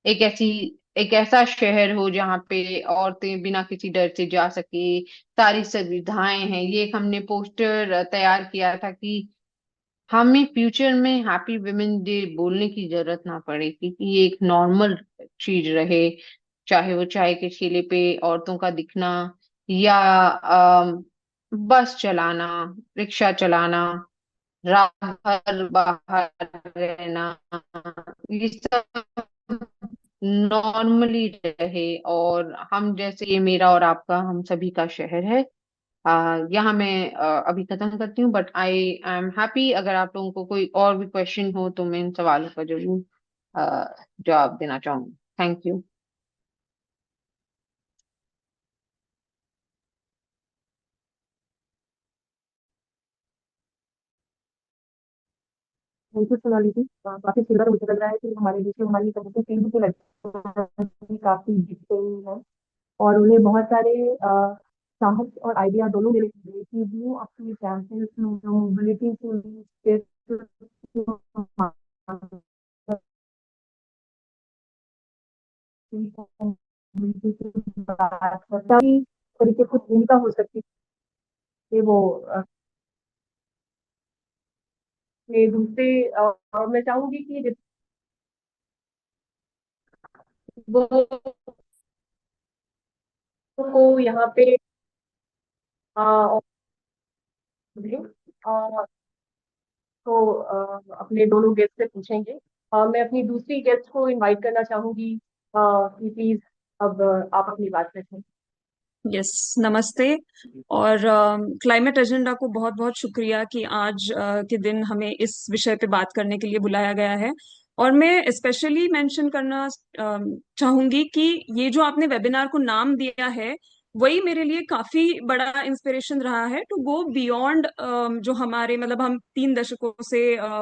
एक ऐसी एक ऐसा शहर हो जहाँ पे औरतें बिना किसी डर से जा सके, सारी सुविधाएं हैं। ये एक हमने पोस्टर तैयार किया था कि हमें फ्यूचर में हैप्पी वुमेन डे बोलने की जरूरत ना पड़े, क्योंकि ये एक नॉर्मल चीज रहे। चाहे वो चाय के ठेले पे औरतों का दिखना, या बस चलाना, रिक्शा चलाना, रात भर बाहर रहना, ये सब नॉर्मली रहे। और हम जैसे, ये मेरा और आपका, हम सभी का शहर है। यहाँ मैं अभी खत्म करती हूँ, बट आई एम हैप्पी। अगर आप लोगों को कोई और भी क्वेश्चन हो तो मैं इन सवालों का जरूर जवाब देना चाहूंगी। Thank you. Thank you Sonali ji. काफी सुंदर मुझे लग रहा है कि हमारे बीच में हमारी सबसे फील्ड की लड़की काफी जीत गई है और उन्हें बहुत सारे साहस और आइडिया दोनों मिले हैं कि वो अपने कैंपस में जो मोबिलिटी के तरीके से भूमिका हो सकती है वो दूसरे मैं चाहूंगी कि वो को यहाँ पे अ, तो अपने दोनों गेस्ट से पूछेंगे। मैं अपनी दूसरी गेस्ट को इनवाइट करना चाहूंगी कि प्लीज अब आप अपनी बात रखें। यस, नमस्ते। और क्लाइमेट एजेंडा को बहुत बहुत शुक्रिया कि आज के दिन हमें इस विषय पे बात करने के लिए बुलाया गया है। और मैं स्पेशली मेंशन करना चाहूंगी कि ये जो आपने वेबिनार को नाम दिया है वही मेरे लिए काफी बड़ा इंस्पिरेशन रहा है टू गो बियॉन्ड जो हमारे मतलब हम 3 दशकों से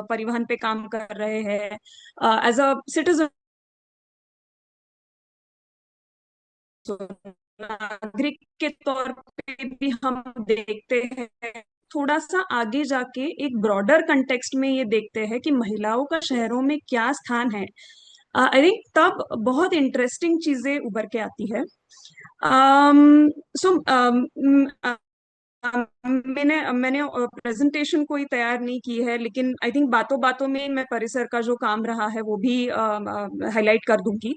परिवहन पे काम कर रहे हैं एज अ सिटीजन, तो नागरिक के तौर पे भी हम देखते हैं थोड़ा सा आगे जाके एक ब्रॉडर कंटेक्स्ट में ये देखते हैं कि महिलाओं का शहरों में क्या स्थान है। आई थिंक तब बहुत इंटरेस्टिंग चीजें उभर के आती है। सो मैंने मैंने प्रेजेंटेशन कोई तैयार नहीं की है, लेकिन आई थिंक बातों बातों में मैं परिसर का जो काम रहा है वो भी हाईलाइट कर दूंगी।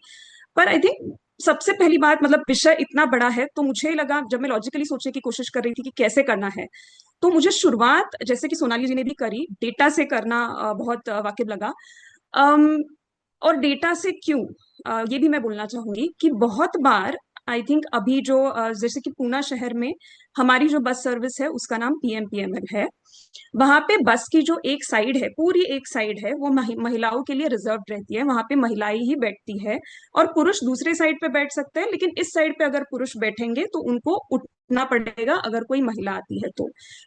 पर आई थिंक सबसे पहली बात, मतलब विषय इतना बड़ा है तो मुझे लगा, जब मैं लॉजिकली सोचने की कोशिश कर रही थी कि कैसे करना है, तो मुझे शुरुआत जैसे कि सोनाली जी ने भी करी डेटा से करना बहुत वाकिब लगा। अम, और डेटा से क्यों, ये भी मैं बोलना चाहूंगी कि बहुत बार आई थिंक अभी जो जैसे कि पूना शहर में हमारी जो बस सर्विस है उसका नाम पीएमपीएमएल है। वहां पे बस की जो एक साइड है, पूरी एक साइड है, वो महिलाओं के लिए रिजर्व रहती है, वहां पे महिलाएं ही बैठती है। और पुरुष दूसरे साइड पे बैठ सकते हैं, लेकिन इस साइड पे अगर पुरुष बैठेंगे तो उनको उठना पड़ेगा अगर कोई महिला आती है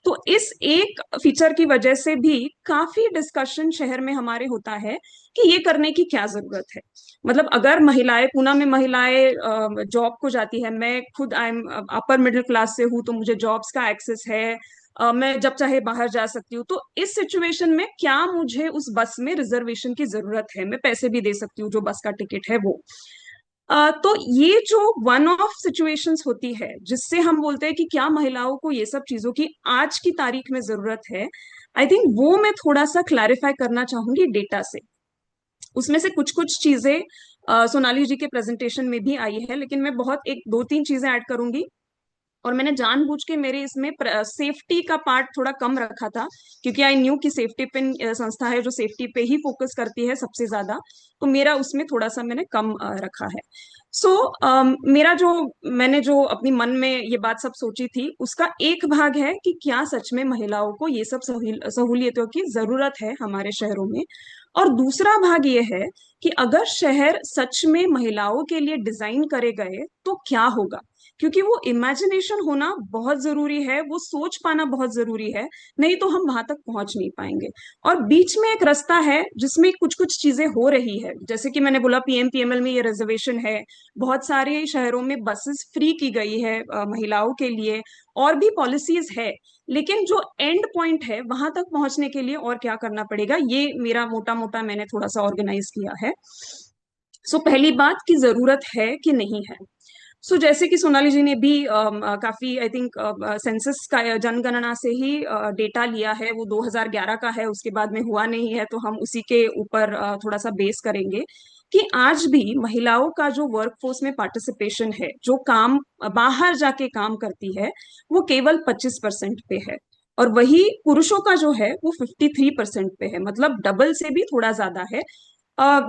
तो इस एक फीचर की वजह से भी काफी डिस्कशन शहर में हमारे होता है कि ये करने की क्या जरूरत है। मतलब अगर महिलाएं, पूना में महिलाएं जॉब को जाती है, मैं खुद I am upper middle class से हूँ तो मुझे जॉब्स का एक्सेस है, मैं जब चाहे बाहर जा सकती हूँ, तो इस सिचुएशन में क्या मुझे उस बस में रिजर्वेशन की जरूरत है? मैं पैसे भी दे सकती हूँ जो बस का टिकट है वो। तो ये जो वन ऑफ सिचुएशंस होती है जिससे हम बोलते हैं कि क्या महिलाओं को ये सब चीजों की आज की तारीख में जरूरत है, आई थिंक वो मैं थोड़ा सा क्लैरिफाई करना चाहूंगी डेटा से। उसमें से कुछ कुछ चीजें सोनाली जी के प्रेजेंटेशन में भी आई है, लेकिन मैं बहुत एक दो तीन चीजें ऐड करूंगी। और मैंने जानबूझ के मेरे इसमें सेफ्टी का पार्ट थोड़ा कम रखा था, क्योंकि आई न्यू कि सेफ्टी पिन संस्था है जो सेफ्टी पे ही फोकस करती है सबसे ज्यादा, तो मेरा उसमें थोड़ा सा मैंने कम रखा है। सो मेरा जो, मैंने जो अपनी मन में ये बात सब सोची थी उसका एक भाग है कि क्या सच में महिलाओं को ये सब सहूलियतों की जरूरत है हमारे शहरों में। और दूसरा भाग ये है कि अगर शहर सच में महिलाओं के लिए डिजाइन करे गए तो क्या होगा। क्योंकि वो इमेजिनेशन होना बहुत जरूरी है, वो सोच पाना बहुत जरूरी है, नहीं तो हम वहां तक पहुंच नहीं पाएंगे। और बीच में एक रास्ता है जिसमें कुछ कुछ चीजें हो रही है, जैसे कि मैंने बोला पीएमपीएमएल में ये रिजर्वेशन है, बहुत सारे शहरों में बसेस फ्री की गई है महिलाओं के लिए, और भी पॉलिसीज है। लेकिन जो एंड पॉइंट है वहां तक पहुंचने के लिए और क्या करना पड़ेगा, ये मेरा मोटा मोटा मैंने थोड़ा सा ऑर्गेनाइज किया है। सो पहली बात की जरूरत है कि नहीं है। सो जैसे कि सोनाली जी ने भी काफी आई थिंक सेंसस का जनगणना से ही डेटा लिया है, वो 2011 का है, उसके बाद में हुआ नहीं है, तो हम उसी के ऊपर थोड़ा सा बेस करेंगे कि आज भी महिलाओं का जो वर्कफोर्स में पार्टिसिपेशन है, जो काम बाहर जाके काम करती है, वो केवल 25% पे है। और वही पुरुषों का जो है वो 53% पे है, मतलब डबल से भी थोड़ा ज्यादा है।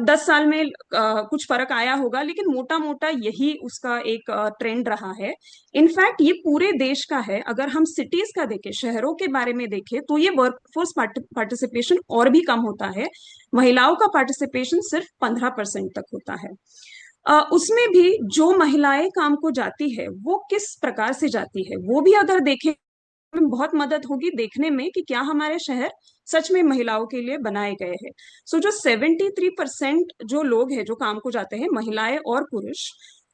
10 साल में कुछ फर्क आया होगा, लेकिन मोटा मोटा यही उसका एक ट्रेंड रहा है। इनफैक्ट ये पूरे देश का है। अगर हम सिटीज का देखें, शहरों के बारे में देखें, तो ये वर्कफोर्स पार्टिसिपेशन और भी कम होता है। महिलाओं का पार्टिसिपेशन सिर्फ 15% तक होता है। उसमें भी जो महिलाएं काम को जाती है वो किस प्रकार से जाती है, वो भी अगर देखें में बहुत मदद होगी देखने में कि क्या हमारे शहर सच में महिलाओं के लिए बनाए गए हैं। सो जो 73% जो लोग हैं जो काम को जाते हैं, महिलाएं और पुरुष,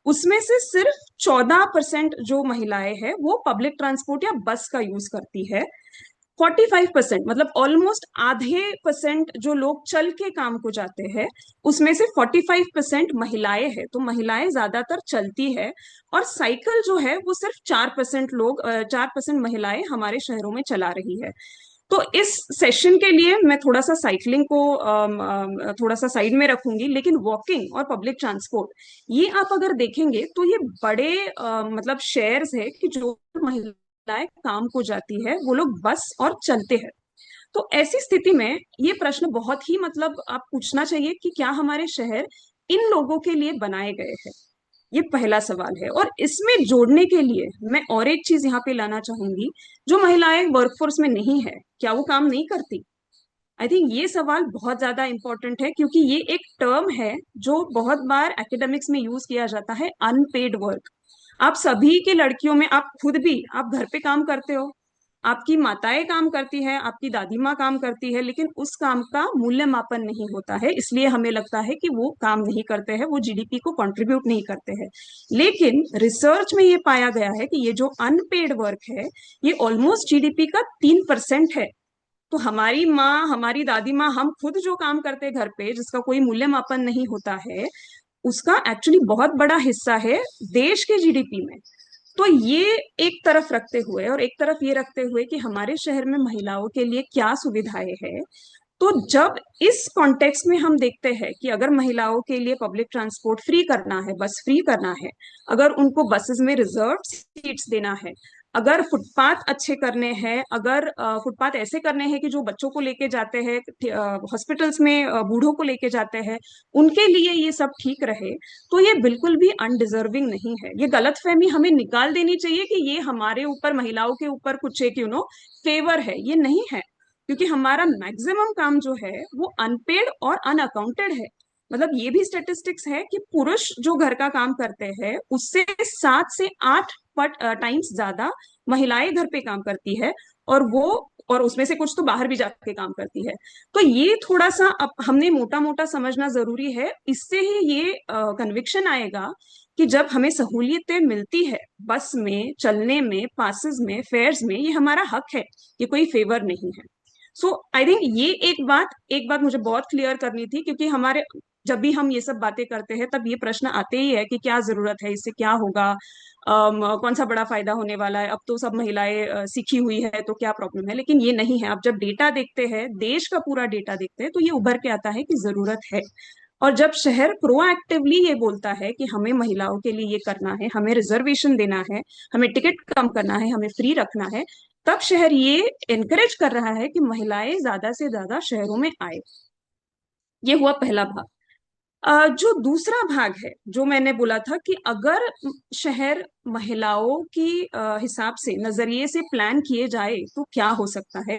उसमें से सिर्फ 14% जो महिलाएं हैं वो पब्लिक ट्रांसपोर्ट या बस का यूज करती है। 45% मतलब ऑलमोस्ट आधे परसेंट जो लोग चल के काम को जाते हैं, उसमें से 45% महिलाएं हैं। तो महिलाएं ज्यादातर चलती है। और साइकिल जो है वो सिर्फ 4% लोग, 4% महिलाएं हमारे शहरों में चला रही है। तो इस सेशन के लिए मैं थोड़ा सा साइकिलिंग को थोड़ा सा साइड में रखूंगी, लेकिन वॉकिंग और पब्लिक ट्रांसपोर्ट, ये आप अगर देखेंगे तो ये बड़े मतलब शेयर्स है कि जो महिलाएं काम को जाती है वो लोग बस और चलते हैं। तो ऐसी स्थिति में ये प्रश्न बहुत ही मतलब आप पूछना चाहिए कि क्या हमारे शहर इन लोगों के लिए बनाए गए हैं। ये पहला सवाल है। और इसमें जोड़ने के लिए मैं और एक चीज यहाँ पे लाना चाहूंगी, जो महिलाएं वर्कफोर्स में नहीं है, क्या वो काम नहीं करती। आई थिंक ये सवाल बहुत ज्यादा इंपॉर्टेंट है, क्योंकि ये एक टर्म है जो बहुत बार एकेडमिक्स में यूज किया जाता है, अनपेड वर्क। आप सभी की लड़कियों में, आप खुद भी, आप घर पे काम करते हो, आपकी माताएं काम करती है, आपकी दादी माँ काम करती है, लेकिन उस काम का मूल्यमापन नहीं होता है, इसलिए हमें लगता है कि वो काम नहीं करते हैं, वो जीडीपी को कंट्रीब्यूट नहीं करते हैं। लेकिन रिसर्च में ये पाया गया है कि ये जो अनपेड वर्क है, ये ऑलमोस्ट जीडीपी का 3% है। तो हमारी माँ, हमारी दादी माँ, हम खुद जो काम करते हैं घर पे, जिसका कोई मूल्यमापन नहीं होता है, उसका एक्चुअली बहुत बड़ा हिस्सा है देश के जीडीपी में। तो ये एक तरफ रखते हुए और एक तरफ ये रखते हुए कि हमारे शहर में महिलाओं के लिए क्या सुविधाएं हैं, तो जब इस कॉन्टेक्स्ट में हम देखते हैं कि अगर महिलाओं के लिए पब्लिक ट्रांसपोर्ट फ्री करना है, बस फ्री करना है, अगर उनको बसेस में रिजर्व सीट्स देना है, अगर फुटपाथ अच्छे करने हैं, अगर फुटपाथ ऐसे करने हैं कि जो बच्चों को लेके जाते हैं, हॉस्पिटल्स में बूढ़ों को लेके जाते हैं, उनके लिए ये सब ठीक रहे, तो ये बिल्कुल भी अनडिजर्विंग नहीं है। ये गलतफहमी हमें निकाल देनी चाहिए कि ये हमारे ऊपर, महिलाओं के ऊपर कुछ एक फेवर है, ये नहीं है। क्योंकि हमारा मैक्सिमम काम जो है वो अनपेड और अनअकाउंटेड है। मतलब ये भी स्टेटिस्टिक्स है कि पुरुष जो घर का काम करते हैं उससे 7 से 8 टाइम्स ज्यादा महिलाएं घर पे काम करती है, और उसमें से कुछ तो बाहर भी जाके काम करती है। तो ये थोड़ा सा अब हमने मोटा मोटा समझना जरूरी है। इससे ही ये कन्विक्शन आएगा कि जब हमें सहूलियतें मिलती है, बस में, चलने में, पासेस में, फेयर्स में, ये हमारा हक है, ये कोई फेवर नहीं है। सो आई थिंक ये एक बात मुझे बहुत क्लियर करनी थी, क्योंकि हमारे, जब भी हम ये सब बातें करते हैं तब ये प्रश्न आते ही है कि क्या जरूरत है, इससे क्या होगा, कौन सा बड़ा फायदा होने वाला है, अब तो सब महिलाएं सीखी हुई है तो क्या प्रॉब्लम है। लेकिन ये नहीं है। आप जब डेटा देखते हैं, देश का पूरा डेटा देखते हैं, तो ये उभर के आता है कि जरूरत है। और जब शहर प्रोएक्टिवली ये बोलता है कि हमें महिलाओं के लिए ये करना है, हमें रिजर्वेशन देना है, हमें टिकट कम करना है, हमें फ्री रखना है, तब शहर ये एनकरेज कर रहा है कि महिलाएं ज्यादा से ज्यादा शहरों में आए। ये हुआ पहला भाग। जो दूसरा भाग है, जो मैंने बोला था कि अगर शहर महिलाओं की हिसाब से, नजरिए से प्लान किए जाए तो क्या हो सकता है।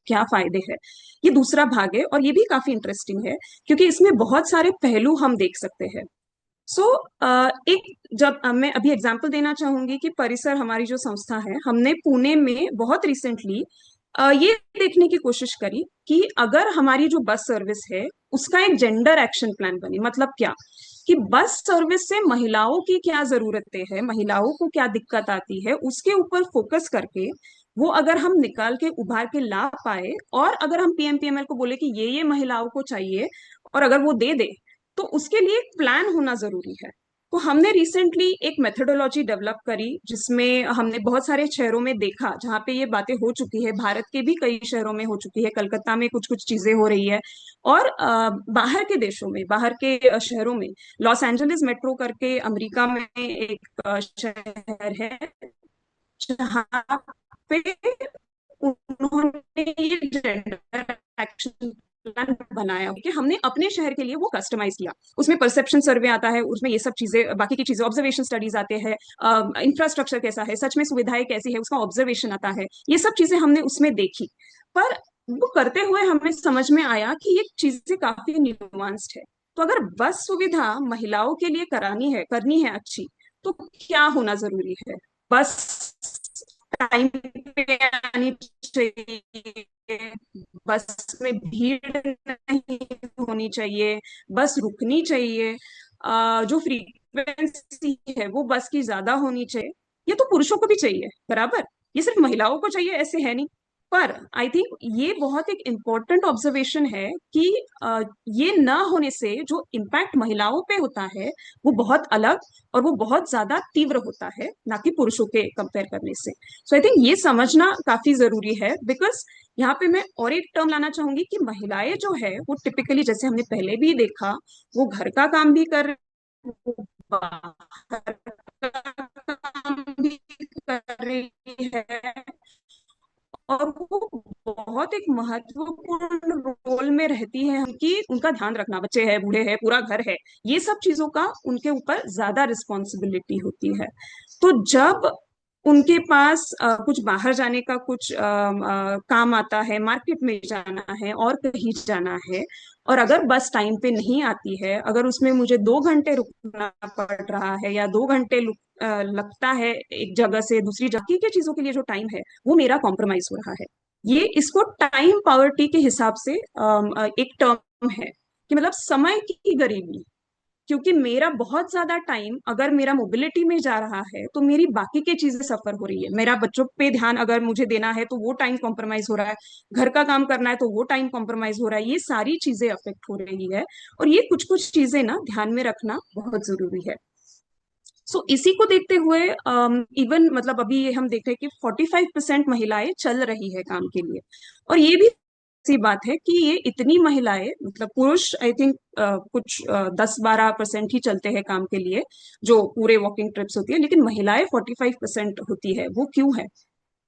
क्या फायदे हैं, ये दूसरा भाग है और ये भी काफी इंटरेस्टिंग है क्योंकि इसमें बहुत सारे पहलू हम देख सकते हैं। सो एक जब मैं अभी एग्जांपल देना चाहूंगी कि परिसर हमारी जो संस्था है, हमने पुणे में बहुत रिसेंटली ये देखने की कोशिश करी कि अगर हमारी जो बस सर्विस है उसका एक जेंडर एक्शन प्लान बने। मतलब क्या कि बस सर्विस से महिलाओं की क्या जरूरतें हैं, महिलाओं को क्या दिक्कत आती है, उसके ऊपर फोकस करके वो अगर हम निकाल के उभार के ला पाए और अगर हम पीएमपीएमएल को बोले कि ये महिलाओं को चाहिए और अगर वो दे दे, तो उसके लिए एक प्लान होना जरूरी है। तो हमने रिसेंटली एक मेथोडोलॉजी डेवलप करी जिसमें हमने बहुत सारे शहरों में देखा जहाँ पे ये बातें हो चुकी है, भारत के भी कई शहरों में हो चुकी है, कलकत्ता में कुछ कुछ चीजें हो रही है और बाहर के देशों में, बाहर के शहरों में, लॉस एंजलिस मेट्रो करके अमेरिका में एक शहर है जहाँ पे उन्होंने ये जेंडर एक्शन प्लान बनाया कि हमने अपने शहर के लिए वो कस्टमाइज किया। उसमें परसेप्शन सर्वे आता है, उसमें ये सब चीजें, बाकी की चीजें, ऑब्जर्वेशन स्टडीज आते हैं, इंफ्रास्ट्रक्चर कैसा है, सच में सुविधाएं कैसी है, उसका ऑब्जर्वेशन आता है, ये सब चीजें हमने उसमें देखी। पर वो करते हुए हमें समझ में आया कि ये चीजें काफी न्यूआंस्ड है। तो अगर बस सुविधा महिलाओं के लिए करानी है, करनी है अच्छी, तो क्या होना जरूरी है? बस टाइम पे आनी चाहिए, बस में भीड़ नहीं होनी चाहिए, बस रुकनी चाहिए, जो फ्रीक्वेंसी है वो बस की ज्यादा होनी चाहिए। ये तो पुरुषों को भी चाहिए बराबर, ये सिर्फ महिलाओं को चाहिए ऐसे है नहीं। पर आई थिंक ये बहुत एक इम्पोर्टेंट ऑब्जर्वेशन है कि ये न होने से जो इम्पैक्ट महिलाओं पे होता है वो बहुत अलग और वो बहुत ज्यादा तीव्र होता है, ना कि पुरुषों के कंपेयर करने से। सो आई थिंक ये समझना काफी जरूरी है बिकॉज यहाँ पे मैं और एक टर्म लाना चाहूंगी कि महिलाएं जो है वो टिपिकली, जैसे हमने पहले भी देखा, वो घर का काम भी कर, वो बाहर का काम भी कर रही है और वो बहुत एक महत्वपूर्ण रोल में रहती है कि उनका ध्यान रखना, बच्चे हैं, बूढ़े हैं, पूरा घर है, ये सब चीजों का उनके ऊपर ज्यादा रिस्पॉन्सिबिलिटी होती है। तो जब उनके पास कुछ बाहर जाने का कुछ काम आता है, मार्केट में जाना है और कहीं जाना है, और अगर बस टाइम पे नहीं आती है, अगर उसमें मुझे 2 घंटे रुकना पड़ रहा है या 2 घंटे लगता है एक जगह से दूसरी जगह की चीजों के लिए जो टाइम है वो मेरा कॉम्प्रोमाइज हो रहा है। ये इसको टाइम पावर्टी के हिसाब से एक टर्म है कि मतलब समय की गरीबी। क्योंकि मेरा बहुत ज्यादा टाइम अगर मेरा मोबिलिटी में जा रहा है तो मेरी बाकी की चीजें सफर हो रही है, मेरा बच्चों पे ध्यान अगर मुझे देना है तो वो टाइम कॉम्प्रोमाइज हो रहा है, घर का काम करना है तो वो टाइम कॉम्प्रोमाइज हो रहा है, ये सारी चीजें अफेक्ट हो रही है। और ये कुछ कुछ चीजें ना ध्यान में रखना बहुत जरूरी है। सो इसी को देखते हुए इवन मतलब अभी ये हम देख रहे हैं कि 45% महिलाएं चल रही है काम के लिए। और ये भी सी बात है कि ये इतनी महिलाएं, मतलब पुरुष आई थिंक कुछ 10-12% ही चलते हैं काम के लिए, जो पूरे वॉकिंग ट्रिप्स होती है, लेकिन महिलाएं 45% होती है। वो क्यों है?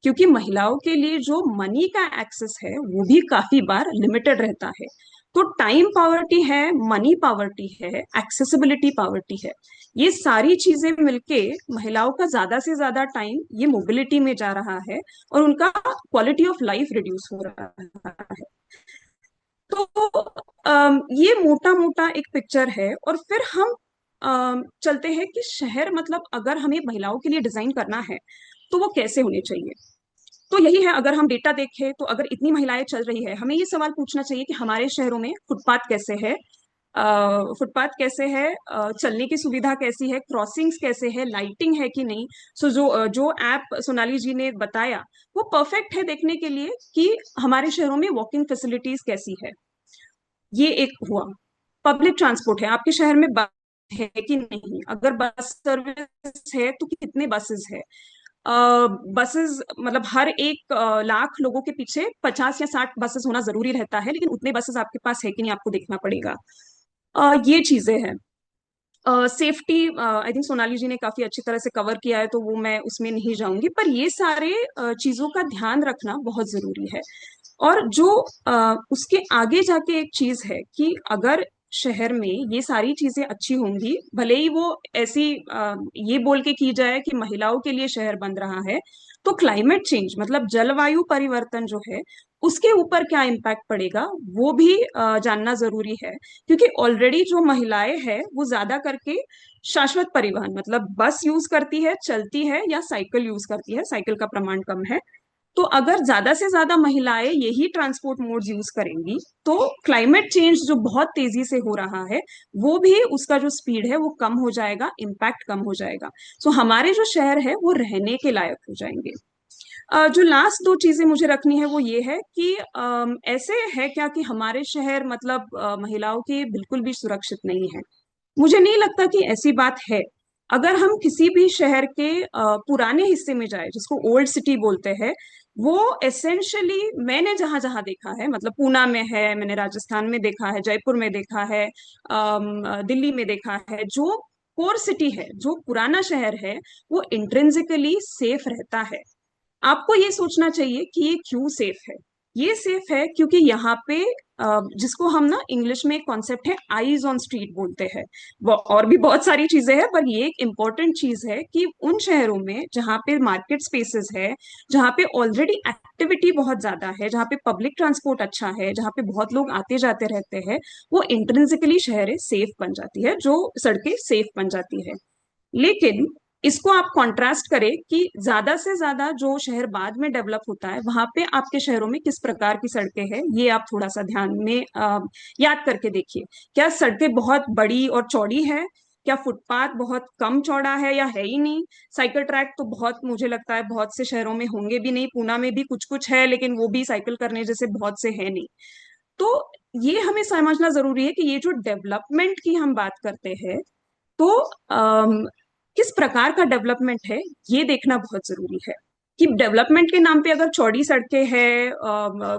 क्योंकि महिलाओं के लिए जो मनी का एक्सेस है वो भी काफी बार लिमिटेड रहता है। तो टाइम पावर्टी है, मनी पावर्टी है, एक्सेसिबिलिटी पावर्टी है, ये सारी चीजें मिलके महिलाओं का ज्यादा से ज्यादा टाइम ये मोबिलिटी में जा रहा है और उनका क्वालिटी ऑफ लाइफ रिड्यूस हो रहा है। तो ये मोटा मोटा एक पिक्चर है। और फिर हम चलते हैं कि शहर, मतलब अगर हमें महिलाओं के लिए डिजाइन करना है तो वो कैसे होने चाहिए। तो यही है, अगर हम डेटा देखें तो अगर इतनी महिलाएं चल रही है, हमें ये सवाल पूछना चाहिए कि हमारे शहरों में फुटपाथ कैसे है, फुटपाथ कैसे है, चलने की सुविधा कैसी है, क्रॉसिंग्स कैसे है, लाइटिंग है कि नहीं। सो जो ऐप सोनाली जी ने बताया वो परफेक्ट है देखने के लिए कि हमारे शहरों में वॉकिंग फैसिलिटीज कैसी है। ये एक हुआ। पब्लिक ट्रांसपोर्ट है, आपके शहर में बस है कि नहीं, अगर बस सर्विस है तो कितने बसेस है। बसेस मतलब हर एक लाख लोगों के पीछे 50 या 60 बसेस होना जरूरी रहता है, लेकिन उतने बसेस आपके पास है कि नहीं आपको देखना पड़ेगा। ये चीजें हैं। सेफ्टी आई थिंक सोनाली जी ने काफी अच्छी तरह से कवर किया है तो वो मैं उसमें नहीं जाऊंगी, पर ये सारे चीजों का ध्यान रखना बहुत जरूरी है। और जो उसके आगे जाके एक चीज है कि अगर शहर में ये सारी चीजें अच्छी होंगी, भले ही वो ऐसी ये बोल के की जाए कि महिलाओं के लिए शहर बन रहा है, तो क्लाइमेट चेंज मतलब जलवायु परिवर्तन जो है उसके ऊपर क्या इम्पैक्ट पड़ेगा वो भी जानना जरूरी है। क्योंकि ऑलरेडी जो महिलाएं हैं वो ज्यादा करके शाश्वत परिवहन मतलब बस यूज करती है, चलती है, या साइकिल यूज करती है, साइकिल का प्रमाण कम है। तो अगर ज्यादा से ज्यादा महिलाएं यही ट्रांसपोर्ट मोड्स यूज करेंगी तो क्लाइमेट चेंज जो बहुत तेजी से हो रहा है वो भी उसका जो स्पीड है वो कम हो जाएगा, इम्पैक्ट कम हो जाएगा। सो हमारे जो शहर है वो रहने के लायक हो जाएंगे। जो लास्ट दो चीजें मुझे रखनी है वो ये है कि ऐसे है क्या कि हमारे शहर मतलब महिलाओं के बिल्कुल भी सुरक्षित नहीं है? मुझे नहीं लगता कि ऐसी बात है। अगर हम किसी भी शहर के पुराने हिस्से में जाए जिसको ओल्ड सिटी बोलते हैं, वो एसेंशियली मैंने जहां जहां देखा है मतलब पूना में है, मैंने राजस्थान में देखा है, जयपुर में देखा है, दिल्ली में देखा है, जो कोर सिटी है, जो पुराना शहर है, वो इंट्रिंसिकली सेफ रहता है। आपको ये सोचना चाहिए कि ये क्यों सेफ है। ये सेफ है क्योंकि यहाँ पे जिसको हम ना इंग्लिश में एक कॉन्सेप्ट है आईज ऑन स्ट्रीट बोलते हैं। वो और भी बहुत सारी चीजें हैं पर ये एक इम्पॉर्टेंट चीज है कि उन शहरों में जहाँ पे मार्केट स्पेसेस है, जहाँ पे ऑलरेडी एक्टिविटी बहुत ज्यादा है, जहाँ पे पब्लिक ट्रांसपोर्ट अच्छा है, जहाँ पे बहुत लोग आते जाते रहते हैं, वो इंट्रिंसिकली शहरें सेफ बन जाती है, जो सड़कें सेफ बन जाती है। लेकिन इसको आप कॉन्ट्रास्ट करें कि ज्यादा से ज्यादा जो शहर बाद में डेवलप होता है वहां पे आपके शहरों में किस प्रकार की सड़कें हैं, ये आप थोड़ा सा ध्यान में याद करके देखिए। क्या सड़कें बहुत बड़ी और चौड़ी है? क्या फुटपाथ बहुत कम चौड़ा है या है ही नहीं? साइकिल ट्रैक तो बहुत, मुझे लगता है बहुत से शहरों में होंगे भी नहीं, पूना में भी कुछ कुछ है लेकिन वो भी साइकिल करने जैसे बहुत से है नहीं। तो ये हमें समझना जरूरी है कि ये जो डेवलपमेंट की हम बात करते हैं, तो किस प्रकार का डेवलपमेंट है ये देखना बहुत जरूरी है। कि डेवलपमेंट के नाम पे अगर चौड़ी सड़कें हैं,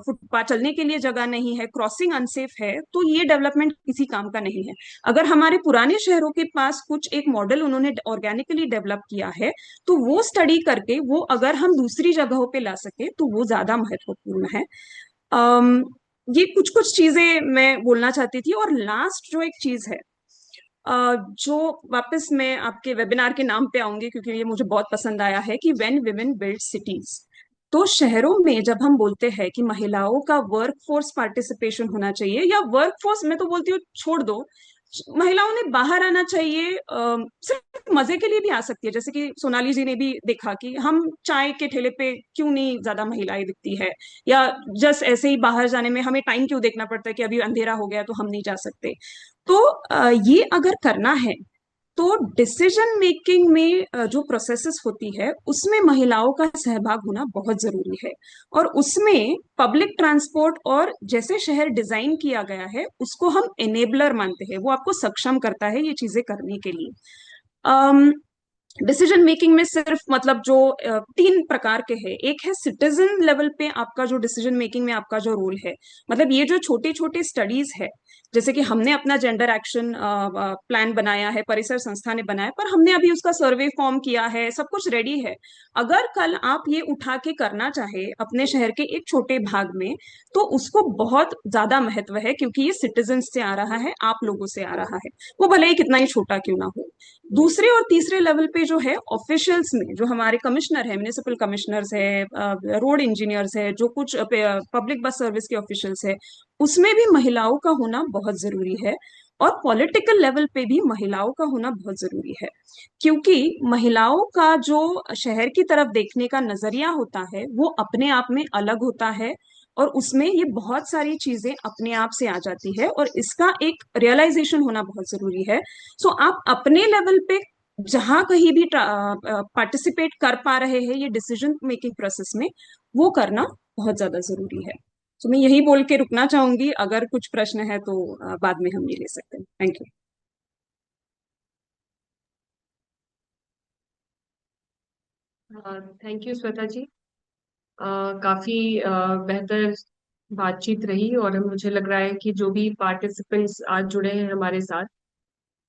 फुटपाथ चलने के लिए जगह नहीं है, क्रॉसिंग अनसेफ है, तो ये डेवलपमेंट किसी काम का नहीं है। अगर हमारे पुराने शहरों के पास कुछ एक मॉडल उन्होंने ऑर्गेनिकली डेवलप किया है, तो वो स्टडी करके वो अगर हम दूसरी जगहों पे ला सके तो वो ज्यादा महत्वपूर्ण है। अम, ये कुछ कुछ चीजें मैं बोलना चाहती थी। और लास्ट जो एक चीज है, जो वापस मैं आपके वेबिनार के नाम पे आऊंगी क्योंकि ये मुझे बहुत पसंद आया है, कि व्हेन वुमेन बिल्ड सिटीज। तो शहरों में जब हम बोलते हैं कि महिलाओं का वर्क फोर्स पार्टिसिपेशन होना चाहिए, या वर्क फोर्स मैं तो बोलती हूँ छोड़ दो, महिलाओं ने बाहर आना चाहिए। सिर्फ मजे के लिए भी आ सकती है, जैसे कि सोनाली जी ने भी देखा कि हम चाय के ठेले पे क्यों नहीं ज्यादा महिलाएं दिखती है, या जस्ट ऐसे ही बाहर जाने में हमें टाइम क्यों देखना पड़ता है कि अभी अंधेरा हो गया तो हम नहीं जा सकते। तो ये अगर करना है तो डिसीजन मेकिंग में जो प्रोसेसेस होती है उसमें महिलाओं का सहभाग होना बहुत जरूरी है। और उसमें पब्लिक ट्रांसपोर्ट और जैसे शहर डिजाइन किया गया है उसको हम एनेबलर मानते हैं, वो आपको सक्षम करता है ये चीजें करने के लिए। डिसीजन मेकिंग में सिर्फ मतलब जो तीन प्रकार के हैं। एक है सिटीजन लेवल पे आपका जो डिसीजन मेकिंग में आपका जो रोल है, मतलब ये जो छोटे छोटे स्टडीज है, जैसे कि हमने अपना जेंडर एक्शन प्लान बनाया है, परिसर संस्था ने बनाया, पर हमने अभी उसका सर्वे फॉर्म किया है, सब कुछ रेडी है। अगर कल आप ये उठा के करना चाहे अपने शहर के एक छोटे भाग में, तो उसको बहुत ज्यादा महत्व है क्योंकि ये सिटीजन से आ रहा है, आप लोगों से आ रहा है, वो भले ही कितना ही छोटा क्यों ना हो। दूसरे और तीसरे लेवल पे जो है ऑफिशियल्स में, जो हमारे कमिश्नर है, म्युनिसिपल कमिश्नर्स है, रोड इंजीनियर्स है, जो कुछ पब्लिक बस सर्विस के ऑफिशियल्स है, उसमें भी महिलाओं का होना बहुत जरूरी है। और पॉलिटिकल लेवल पे भी महिलाओं का होना बहुत जरूरी है। क्योंकि महिलाओं का जो शहर की तरफ देखने का नजरिया होता है वो अपने आप में अलग होता है, और उसमें ये बहुत सारी चीजें अपने आप से आ जाती है, और इसका एक रियलाइजेशन होना बहुत जरूरी है। सो आप अपने लेवल पे जहां कहीं भी पार्टिसिपेट कर पा रहे हैं ये डिसीजन मेकिंग प्रोसेस में, वो करना बहुत ज्यादा जरूरी है। तो मैं यही बोल के रुकना चाहूंगी, अगर कुछ प्रश्न है तो बाद में हम ये ले सकते हैं। Thank you. Thank you Shweta ji. काफी बेहतर बातचीत रही और मुझे लग रहा है कि जो भी पार्टिसिपेंट्स आज जुड़े हैं हमारे साथ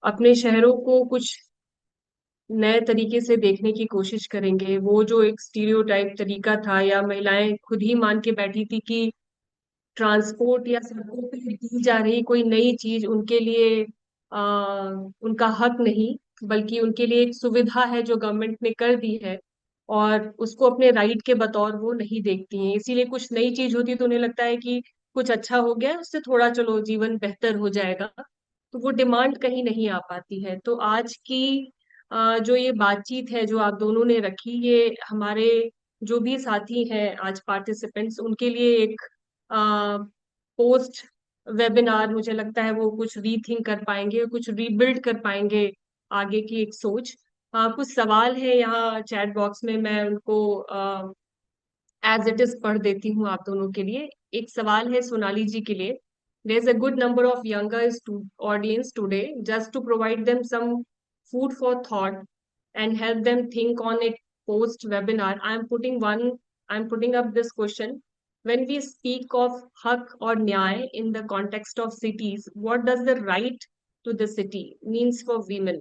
अपने शहरों को कुछ नए तरीके से देखने की कोशिश करेंगे। वो जो एक स्टीरियोटाइप तरीका था या महिलाएं खुद ही मान के बैठी थी कि ट्रांसपोर्ट या सड़कों पे दी जा रही कोई नई चीज उनके लिए उनका हक नहीं, बल्कि उनके लिए एक सुविधा है जो गवर्नमेंट ने कर दी है, और उसको अपने राइट के बतौर वो नहीं देखती हैं। इसीलिए कुछ नई चीज होती है तो उन्हें लगता है कि कुछ अच्छा हो गया, उससे थोड़ा चलो जीवन बेहतर हो जाएगा, तो वो डिमांड कहीं नहीं आ पाती है। तो आज की जो ये बातचीत है जो आप दोनों ने रखी, ये हमारे जो भी साथी हैं आज पार्टिसिपेंट्स, उनके लिए एक पोस्ट वेबिनार, मुझे लगता है वो कुछ रीथिंक कर पाएंगे, कुछ रीबिल्ड कर पाएंगे आगे की एक सोच। कुछ सवाल है यहाँ चैट बॉक्स में, मैं उनको एज इट इज पढ़ देती हूँ आप दोनों के लिए। एक सवाल है सोनाली जी के लिए। There is a good number of younger audience today, just to provide them some food for thought and help them think on it post webinar. I'm putting up this question. When we speak of hak or nyay in the context of cities, what does the right to the city means for women?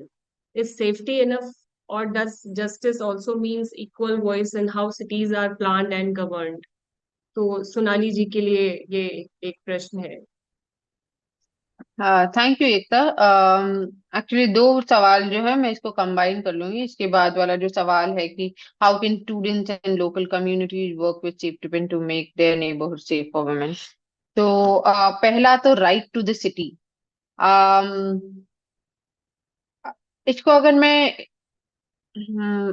Is safety enough, or does justice also means equal voice in how cities are planned and governed? तो सोनाली जी के लिए ये एक प्रश्न है। हाँ, thank you Ekta. Actually दो सवाल जो है मैं इसको कंबाइन कर लूंगी। इसके बाद वाला जो सवाल है कि how can students and local communities work with safety to make their neighbourhood safe for women. तो पहला तो राइट टू द सिटी। इसको अगर मैं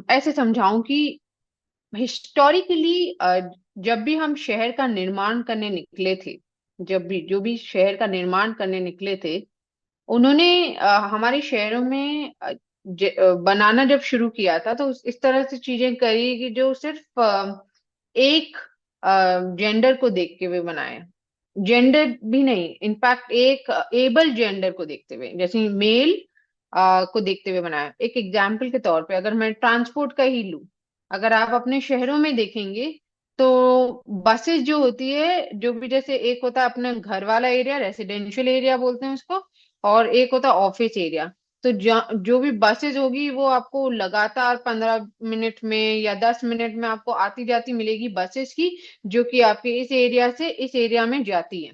ऐसे समझाऊं कि हिस्टोरिकली जब भी हम शहर का निर्माण करने निकले थे, जब भी जो भी शहर का निर्माण करने निकले थे, उन्होंने हमारे शहरों में बनाना जब शुरू किया था तो इस तरह से चीजें करी कि जो सिर्फ एक जेंडर को देखते हुए बनाए। जेंडर भी नहीं, इनफैक्ट एक एबल जेंडर को देखते हुए, जैसे मेल को देखते हुए बनाया। एक एग्जाम्पल के तौर पे अगर मैं ट्रांसपोर्ट का ही लूं, अगर आप अपने शहरों में देखेंगे तो बसेस जो होती है, जो भी, जैसे एक होता है अपना घर वाला एरिया, रेसिडेंशियल एरिया बोलते हैं उसको, और एक होता है ऑफिस एरिया। तो जो भी बसेस होगी वो आपको लगातार 15 मिनट में या 10 मिनट में आपको आती जाती मिलेगी बसेस की, जो कि आपके इस एरिया से इस एरिया में जाती है।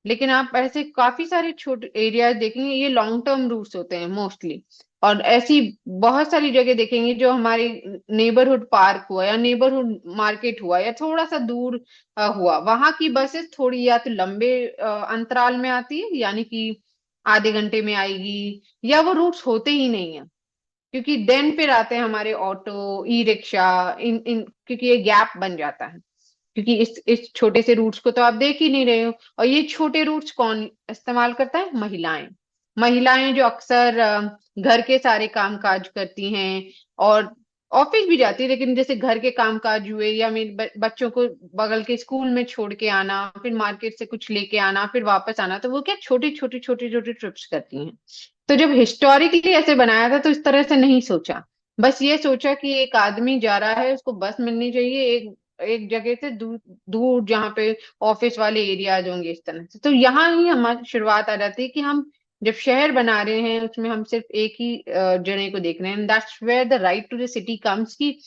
लेकिन आप ऐसे काफी सारे छोटे एरिया देखेंगे, ये लॉन्ग टर्म रूट्स होते हैं मोस्टली। और ऐसी बहुत सारी जगह देखेंगे जो हमारे नेबरहुड पार्क हुआ या नेबरहुड मार्केट हुआ या थोड़ा सा दूर हुआ, वहां की बसेस थोड़ी या तो लंबे अंतराल में आती है, यानी कि आधे घंटे में आएगी, या वो रूट्स होते ही नहीं है, क्योंकि देन फिर आते हैं हमारे ऑटो, ई रिक्शा, इन क्योंकि ये गैप बन जाता है। क्योंकि इस छोटे से रूट्स को तो आप देख ही नहीं रहे हो। और ये छोटे रूट्स कौन इस्तेमाल करता है? महिलाएं। महिलाएं जो अक्सर घर के सारे काम काज करती हैं और ऑफिस भी जाती है, लेकिन जैसे घर के काम काज हुए या मेरे बच्चों को बगल के स्कूल में छोड़ के आना, फिर मार्केट से कुछ लेके आना, फिर वापस आना, तो वो क्या छोटी छोटी छोटी छोटी ट्रिप्स करती हैं। तो जब हिस्टोरिकली ऐसे बनाया था तो इस तरह से नहीं सोचा। बस ये सोचा कि एक आदमी जा रहा है, उसको बस मिलनी चाहिए एक एक जगह से दूर दूर, जहाँ पे ऑफिस वाले एरियाज होंगे, इस तरह से। तो यहाँ ही हमारी शुरुआत आ जाती है कि हम जब शहर बना रहे हैं उसमें हम सिर्फ एक ही जने को देख रहे हैं। That's where the right to the city comes, कि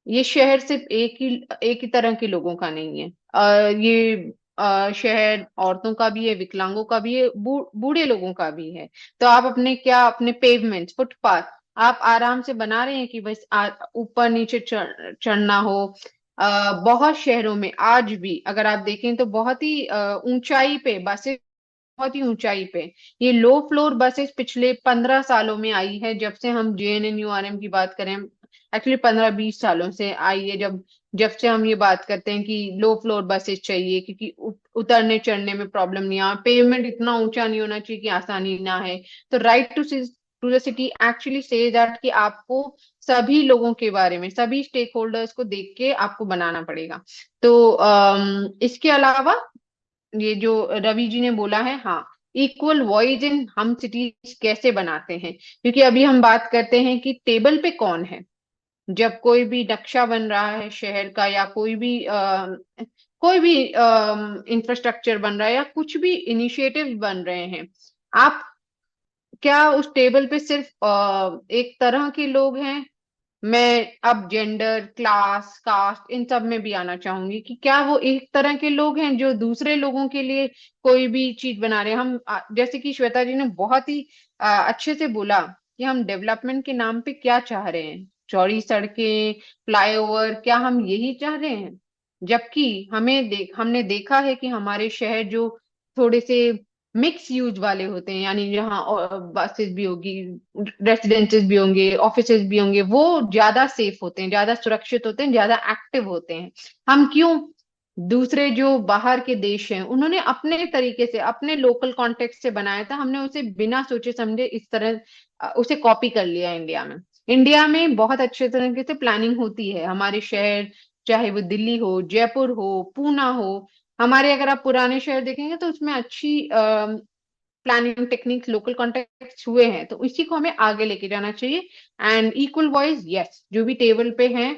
ये शहर सिर्फ एक ही तरह के लोगों का नहीं है। ये शहर औरतों का भी है, विकलांगों का भी है, बूढ़े लोगों का भी है। तो आप अपने पेवमेंट, फुटपाथ आप आराम से बना रहे हैं कि बस ऊपर नीचे चढ़ना हो। बहुत शहरों में आज भी अगर आप देखें तो बहुत ही ऊंचाई पे बसें, बहुत ही ऊंचाई पे। ये लो फ्लोर बसेस पिछले 15 सालों में आई है, जब से हम JNNURM की बात करें, एक्चुअली 15-20 सालों से आई है। जब जब से हम ये बात करते हैं कि लो फ्लोर बसेस चाहिए, क्योंकि उतरने चढ़ने में प्रॉब्लम नहीं आ, पेमेंट इतना ऊंचा नहीं होना चाहिए कि आसानी ना है। तो right to the city actually से दैट कि आपको सभी लोगों के बारे में, सभी स्टेक होल्डर्स को देख के आपको बनाना पड़ेगा। तो इसके अलावा ये जो रवि जी ने बोला है, हाँ, इक्वल वॉइस इन हम सिटीज कैसे बनाते हैं, क्योंकि अभी हम बात करते हैं कि टेबल पे कौन है। जब कोई भी नक्शा बन रहा है शहर का, या कोई भी इंफ्रास्ट्रक्चर बन रहा है, या कुछ भी इनिशिएटिव बन रहे हैं, आप क्या उस टेबल पे सिर्फ एक तरह के लोग हैं? मैं अब जेंडर, क्लास, कास्ट इन सब में भी आना चाहूंगी कि क्या वो एक तरह के लोग हैं जो दूसरे लोगों के लिए कोई भी चीज बना रहे हैं? हम जैसे कि श्वेता जी ने बहुत ही अच्छे से बोला कि हम डेवलपमेंट के नाम पे क्या चाह रहे हैं, चौड़ी सड़कें, फ्लाईओवर, क्या हम यही चाह रहे हैं? जबकि हमने देखा है कि हमारे शहर जो थोड़े से मिक्स यूज वाले होते हैं, यानी जहाँ बसेस भी होगी, रेसिडेंसेस भी होंगे, ऑफिसेज भी होंगे, वो ज्यादा सेफ होते हैं, ज्यादा सुरक्षित होते हैं, ज्यादा एक्टिव होते हैं। हम क्यों दूसरे जो बाहर के देश हैं उन्होंने अपने तरीके से, अपने लोकल कॉन्टेक्स्ट से बनाया था, हमने उसे बिना सोचे समझे इस तरह उसे कॉपी कर लिया इंडिया में। इंडिया में बहुत अच्छे तरीके से प्लानिंग होती है, हमारे शहर, चाहे वो दिल्ली हो, जयपुर हो, पूना हो, हमारे अगर आप पुराने शहर देखेंगे तो उसमें अच्छी प्लानिंग टेक्निक्स, लोकल कॉन्टेक्ट हुए हैं, तो इसी को हमें आगे लेके जाना चाहिए। एंड इक्वल वॉइस, यस, जो भी टेबल पे हैं,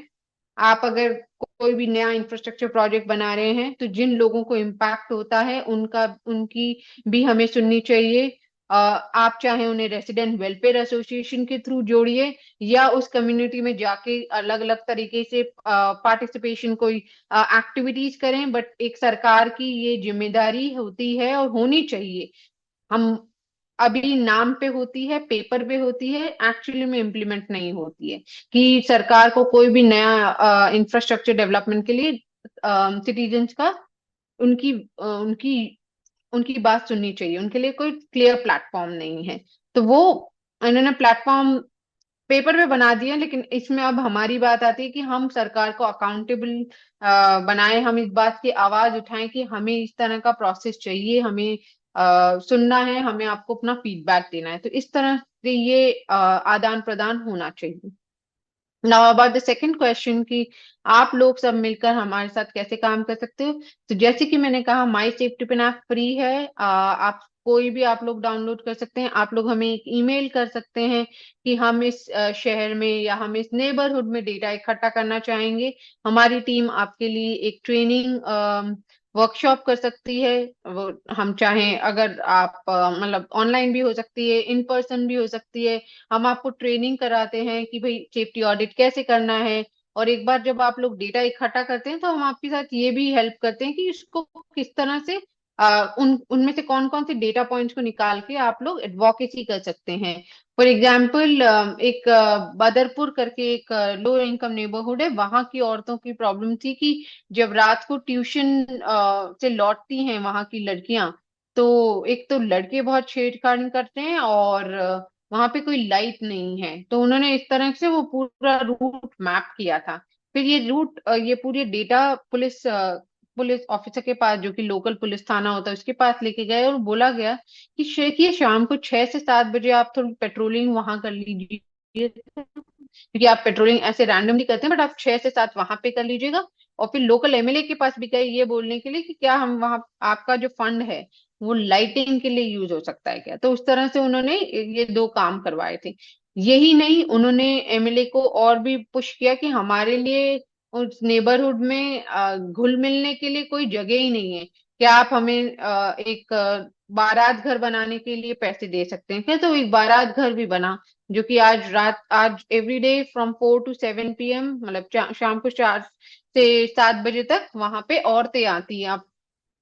आप अगर कोई भी नया इंफ्रास्ट्रक्चर प्रोजेक्ट बना रहे हैं तो जिन लोगों को इम्पैक्ट होता है उनकी भी हमें सुननी चाहिए। आप चाहे उन्हें रेसिडेंट वेलफेयर एसोसिएशन के थ्रू जोड़िए, या उस कम्युनिटी में जाके अलग अलग तरीके से पार्टिसिपेशन, कोई एक्टिविटीज करें, बट एक सरकार की ये जिम्मेदारी होती है और होनी चाहिए। हम अभी नाम पे होती है, पेपर पे होती है, एक्चुअली में इम्प्लीमेंट नहीं होती है, कि सरकार को कोई भी नया इंफ्रास्ट्रक्चर डेवलपमेंट के लिए सिटीजन्स का, उनकी उनकी उनकी बात सुननी चाहिए, उनके लिए कोई क्लियर प्लेटफॉर्म नहीं है। तो वो इन्होंने प्लेटफॉर्म पेपर पे बना दिया, लेकिन इसमें अब हमारी बात आती है कि हम सरकार को अकाउंटेबल बनाए, हम इस बात की आवाज उठाएं कि हमें इस तरह का प्रोसेस चाहिए, हमें सुनना है, हमें आपको अपना फीडबैक देना है। तो इस तरह से ये आदान प्रदान होना चाहिए। Now about the second question कि आप लोग सब मिलकर हमारे साथ कैसे काम कर सकते हो, तो जैसे कि मैंने कहा, माई सेफ्टी पिन ऐप फ्री है। आप कोई भी आप लोग डाउनलोड कर सकते हैं। आप लोग हमें एक ईमेल कर सकते हैं कि हम इस शहर में या हम इस नेबरहुड में डेटा इकट्ठा करना चाहेंगे। हमारी टीम आपके लिए एक ट्रेनिंग वर्कशॉप कर सकती है। वो हम चाहें, अगर आप मतलब ऑनलाइन भी हो सकती है, इन पर्सन भी हो सकती है। हम आपको ट्रेनिंग कराते हैं कि भाई सेफ्टी ऑडिट कैसे करना है। और एक बार जब आप लोग डेटा इकट्ठा करते हैं तो हम आपके साथ ये भी हेल्प करते हैं कि इसको किस तरह से उनमें से कौन कौन से डेटा पॉइंट्स को निकाल के आप लोग एडवोकेसी कर सकते हैं। फॉर एग्जाम्पल, एक बदरपुर करके एक लो इनकम नेबरहुड है, वहां की औरतों की प्रॉब्लम थी कि जब रात को ट्यूशन से लौटती हैं वहां की लड़कियां, तो एक तो लड़के बहुत छेड़छाड़ करते हैं, और वहां पे कोई लाइट नहीं है। तो उन्होंने इस तरह से वो पूरा रूट मैप किया था। फिर ये रूट, ये पूरे डेटा पुलिस ऑफिसर के पास, जो कि लोकल पुलिस थाना होता है, उसके पास लेके गए और बोला गया कि देखिए, शाम को 6 से 7 बजे आप थोड़ी पेट्रोलिंग वहां कर लीजिए, क्योंकि आप पेट्रोलिंग ऐसे रैंडमली करते हैं, बट आप 6 से 7 वहां पे कर लीजिएगा। और फिर लोकल एमएलए के पास भी गए ये बोलने के लिए कि क्या हम वहां, आपका जो फंड है वो लाइटिंग के लिए यूज हो सकता है क्या। तो उस तरह से उन्होंने ये 2 काम करवाए थे। यही नहीं, उन्होंने एमएलए को और भी पुश किया कि हमारे लिए उस नेबरहुड में घुल मिलने के लिए कोई जगह ही नहीं है, क्या आप हमें एक बारात घर बनाने के लिए पैसे दे सकते हैं क्या। तो एक बारात घर भी बना, जो कि आज every day from 4 to 7 PM, मतलब शाम को 4 से 7 बजे तक वहां पे औरतें आती हैं, आप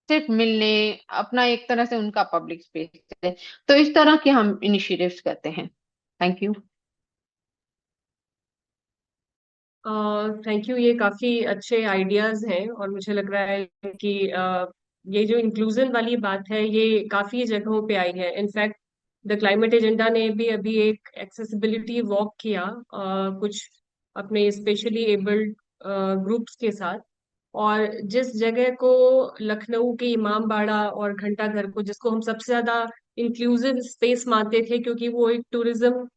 सिर्फ मिलने, अपना एक तरह से उनका पब्लिक स्पेस है। तो इस तरह के हम इनिशिएटिव्स करते हैं। Thank you. थैंक यू, ये काफी अच्छे आइडियाज हैं और मुझे लग रहा है कि ये जो इंक्लूजन वाली बात है ये काफी जगहों पे आई है। इनफैक्ट द क्लाइमेट एजेंडा ने भी अभी एक एक्सेसिबिलिटी वॉक किया कुछ अपने स्पेशली एबल्ड ग्रुप्स के साथ। और जिस जगह को लखनऊ के इमामबाड़ा और घंटा घर को, जिसको हम सबसे ज्यादा इंक्लूसिव स्पेस मानते थे क्योंकि वो एक टूरिज्म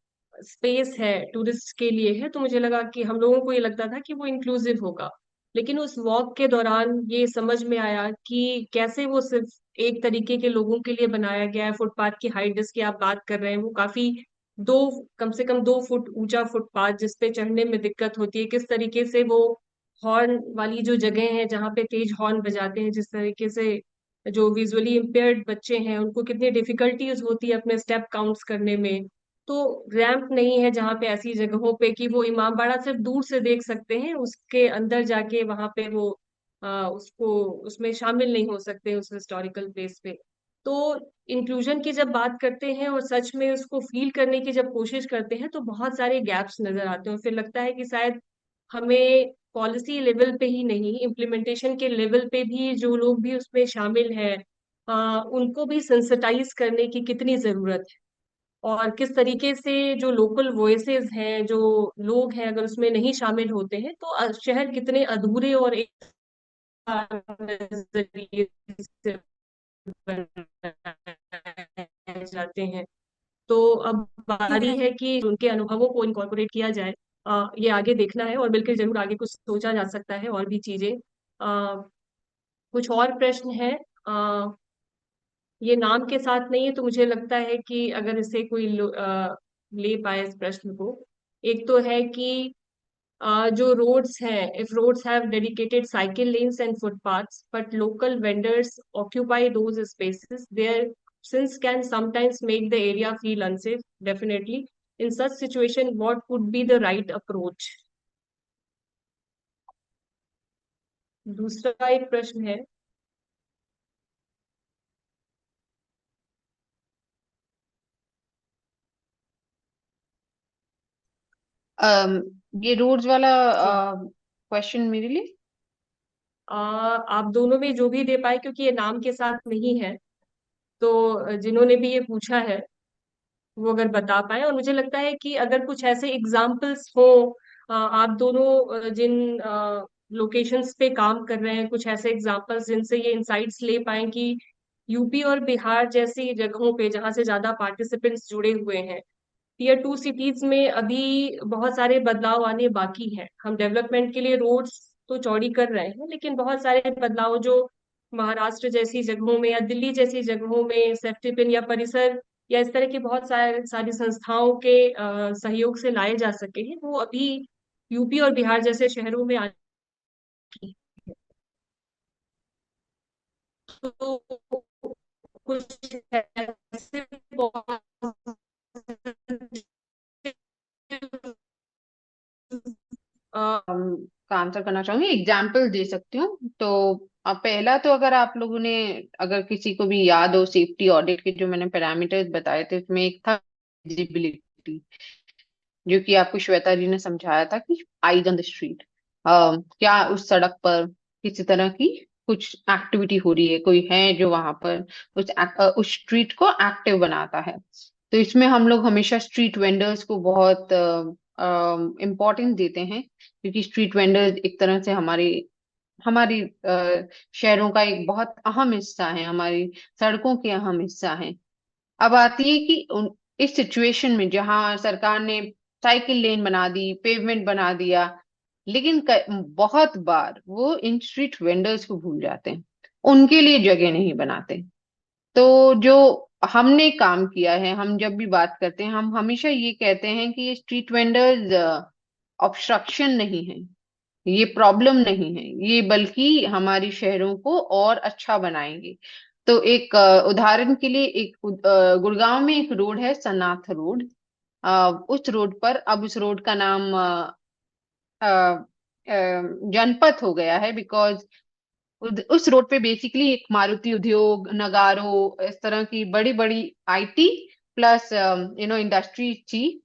स्पेस है, टूरिस्ट के लिए है, तो मुझे लगा कि हम लोगों को ये लगता था कि वो इंक्लूसिव होगा। लेकिन उस वॉक के दौरान ये समझ में आया कि कैसे वो सिर्फ एक तरीके के लोगों के लिए बनाया गया है। फुटपाथ की हाइट जिसकी आप बात कर रहे हैं वो काफी दो कम से कम 2 फुट ऊंचा फुटपाथ, जिसपे चढ़ने में दिक्कत होती है। किस तरीके से वो हॉर्न वाली जो जगह है जहाँ पे तेज हॉर्न बजाते हैं, जिस तरीके से जो विजुअली इम्पेयर्ड बच्चे हैं उनको कितनी डिफिकल्टीज होती है अपने स्टेप काउंट्स करने में। तो रैंप नहीं है जहाँ पे, ऐसी जगहों पे कि वो इमामबाड़ा सिर्फ दूर से देख सकते हैं, उसके अंदर जाके वहां पे वो उसको उसमें शामिल नहीं हो सकते उस हिस्टोरिकल प्लेस पे। तो इंक्लूजन की जब बात करते हैं और सच में उसको फील करने की जब कोशिश करते हैं तो बहुत सारे गैप्स नजर आते हैं, और फिर लगता है कि शायद हमें पॉलिसी लेवल पे ही नहीं, इम्प्लीमेंटेशन के लेवल पे भी जो लोग भी उसमें शामिल हैं, उनको भी सेंसिटाइज करने की कितनी जरूरत है। और किस तरीके से जो लोकल वॉइसेस हैं, जो लोग हैं, अगर उसमें नहीं शामिल होते हैं तो शहर कितने अधूरे और एक नजरिए से बनाए जाते हैं। तो अब बारी है कि उनके अनुभवों को इनकॉर्पोरेट किया जाए। ये आगे देखना है और बिल्कुल जरूर आगे कुछ सोचा जा सकता है और भी चीजें। कुछ और प्रश्न है। ये नाम के साथ नहीं है तो मुझे लगता है कि अगर इसे कोई ले पाए इस प्रश्न को। एक तो है कि जो रोड्स हैं, if roads have dedicated cycle lanes and footpaths but local vendors occupy those spaces, their since can sometimes make the area feel unsafe. Definitely in such situation what would be the right approach? दूसरा एक प्रश्न है। ये roads वाला जी। Question मेरे लिए। आप दोनों में जो भी दे पाए, क्योंकि ये नाम के साथ नहीं है, तो जिन्होंने भी ये पूछा है वो अगर बता पाए। और मुझे लगता है कि अगर कुछ ऐसे एग्जाम्पल्स हो, आप दोनों जिन लोकेशंस पे काम कर रहे हैं, कुछ ऐसे एग्जाम्पल्स जिनसे ये इंसाइट्स ले पाए कि यूपी और बिहार जैसी जगहों पे जहां से ज्यादा पार्टिसिपेंट्स जुड़े हुए हैं, टीयर 2 सिटीज में अभी बहुत सारे बदलाव आने बाकी हैं। हम डेवलपमेंट के लिए रोड्स तो चौड़ी कर रहे हैं, लेकिन बहुत सारे बदलाव जो महाराष्ट्र जैसी जगहों में या दिल्ली जैसी जगहों में सेफ्टी पिन या परिसर या इस तरह की बहुत सारे सारी संस्थाओं के सहयोग से लाए जा सके हैं, वो अभी यूपी और बिहार जैसे शहरों में आने की है। तो कुछ ऐसे का आंसर करना चाहूंगी, एग्जाम्पल दे सकती हूँ। तो पहला तो अगर आप लोगों ने, अगर किसी को भी याद हो, सेफ्टी ऑडिट के जो मैंने पैरामीटर्स बताए थे उसमें एक था विजिबिलिटी, जो कि आपको श्वेता जी ने समझाया था कि आईज ऑन द स्ट्रीट, क्या उस सड़क पर किसी तरह की कुछ एक्टिविटी हो रही है, कोई है जो वहां पर उस स्ट्रीट को एक्टिव बनाता है। तो इसमें हम लोग हमेशा स्ट्रीट वेंडर्स को बहुत इम्पोर्टेंस देते हैं, क्योंकि स्ट्रीट वेंडर्स एक तरह से हमारी हमारी शहरों का एक बहुत अहम हिस्सा है, हमारी सड़कों के अहम हिस्सा है। अब आती है कि इस सिचुएशन में जहां सरकार ने साइकिल लेन बना दी, पेवमेंट बना दिया, लेकिन बहुत बार वो इन स्ट्रीट वेंडर्स को भूल जाते हैं, उनके लिए जगह नहीं बनाते। तो जो हमने काम किया है, हम जब भी बात करते हैं हम हमेशा ये कहते हैं कि ये स्ट्रीट वेंडर्स ऑब्स्ट्रक्शन नहीं है, ये प्रॉब्लम नहीं है, ये बल्कि हमारी शहरों को और अच्छा बनाएंगे। तो एक उदाहरण के लिए, एक गुड़गांव में एक रोड है सनाथ रोड। उस रोड पर, अब उस रोड का नाम जनपथ हो गया है, बिकॉज उस रोड पे बेसिकली एक मारुति उद्योग, नगारो, इस तरह की बड़ी बड़ी आईटी प्लस इंडस्ट्री थी।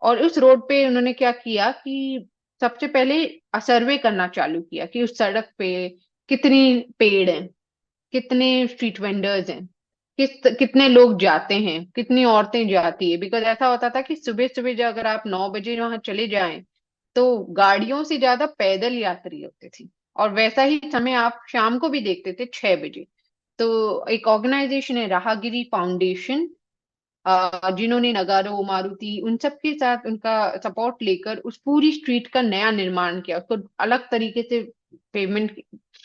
और उस रोड पे उन्होंने क्या किया कि सबसे पहले सर्वे करना चालू किया कि उस सड़क पे कितनी पेड़ हैं, कितने स्ट्रीट वेंडर्स हैं, कितने लोग जाते हैं, कितनी औरतें जाती है। बिकॉज ऐसा होता था कि सुबह सुबह जो अगर आप 9 बजे वहां चले जाएं तो गाड़ियों से ज्यादा पैदल यात्री होते थे, और वैसा ही समय आप शाम को भी देखते थे 6 बजे। तो एक ऑर्गेनाइजेशन है राहगिरी फाउंडेशन, जिन्होंने नगारो, मारुति, उन सब के साथ उनका सपोर्ट लेकर उस पूरी स्ट्रीट का नया निर्माण किया, उसको अलग तरीके से पेवमेंट,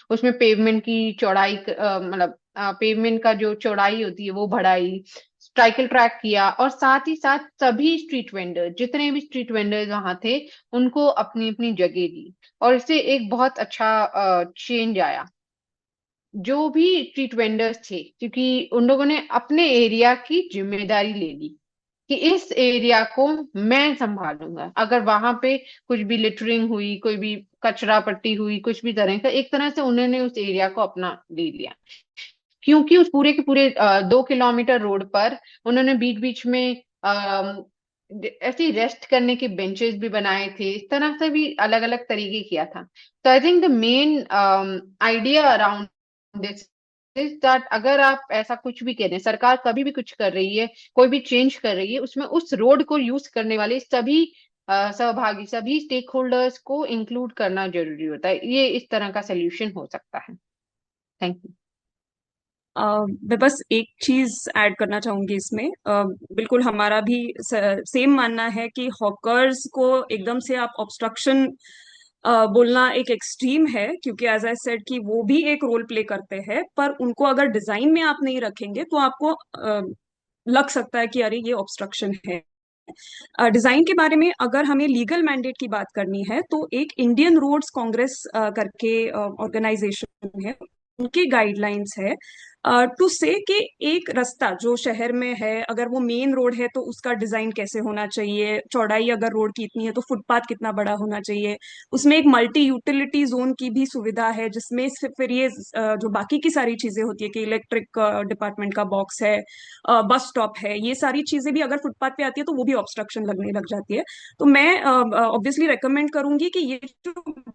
उसमें पेवमेंट की चौड़ाई मतलब पेवमेंट का जो चौड़ाई होती है वो बढ़ाई, साइकिल ट्रैक किया, और साथ ही साथ सभी स्ट्रीट वेंडर, जितने भी स्ट्रीट वेंडर्स वहां थे, उनको अपनी अपनी जगह दी। और इससे एक बहुत अच्छा चेंज आया। जो भी स्ट्रीट वेंडर्स थे, क्योंकि उन लोगों ने अपने एरिया की जिम्मेदारी ले ली कि इस एरिया को मैं संभालूंगा, अगर वहां पे कुछ भी लिटरिंग हुई, कोई भी कचरा पट्टी हुई, कुछ भी तरह का, एक तरह से उन्होंने उस एरिया को अपना ले लिया। क्योंकि उस पूरे के पूरे 2 किलोमीटर रोड पर उन्होंने बीच बीच में ऐसी रेस्ट करने के बेंचेस भी बनाए थे, इस तरह से भी अलग अलग तरीके किया था। तो I think the main idea around this is that अगर आप ऐसा कुछ भी कह रहे हैं, सरकार कभी भी कुछ कर रही है, कोई भी चेंज कर रही है, उसमें उस रोड को यूज करने वाले सभी सहभागी, सभी स्टेक होल्डर्स को इंक्लूड करना जरूरी होता है। ये इस तरह का सोल्यूशन हो सकता है। Thank you. मैं बस एक चीज ऐड करना चाहूंगी इसमें। बिल्कुल हमारा भी सेम मानना है कि हॉकर्स को एकदम से आप ऑब्स्ट्रक्शन बोलना एक एक्सट्रीम है, क्योंकि एज आई सेड कि वो भी एक रोल प्ले करते हैं, पर उनको अगर डिजाइन में आप नहीं रखेंगे तो आपको लग सकता है कि अरे ये ऑब्स्ट्रक्शन है। डिजाइन के बारे में अगर हमें लीगल मैंडेट की बात करनी है तो एक इंडियन रोड्स कांग्रेस करके ऑर्गेनाइजेशन है, उनके गाइडलाइंस है टू से कि एक रास्ता जो शहर में है, अगर वो मेन रोड है तो उसका डिजाइन कैसे होना चाहिए, चौड़ाई अगर रोड की इतनी है तो फुटपाथ कितना बड़ा होना चाहिए, उसमें एक मल्टी यूटिलिटी जोन की भी सुविधा है, जिसमें फिर ये जो बाकी की सारी चीजें होती है कि इलेक्ट्रिक डिपार्टमेंट का बॉक्स है, बस स्टॉप है, ये सारी चीजें भी अगर फुटपाथ पे आती है तो वो भी ऑब्स्ट्रक्शन लगने लग जाती है। तो मैं ऑब्वियसली रेकमेंड करूंगी कि ये जो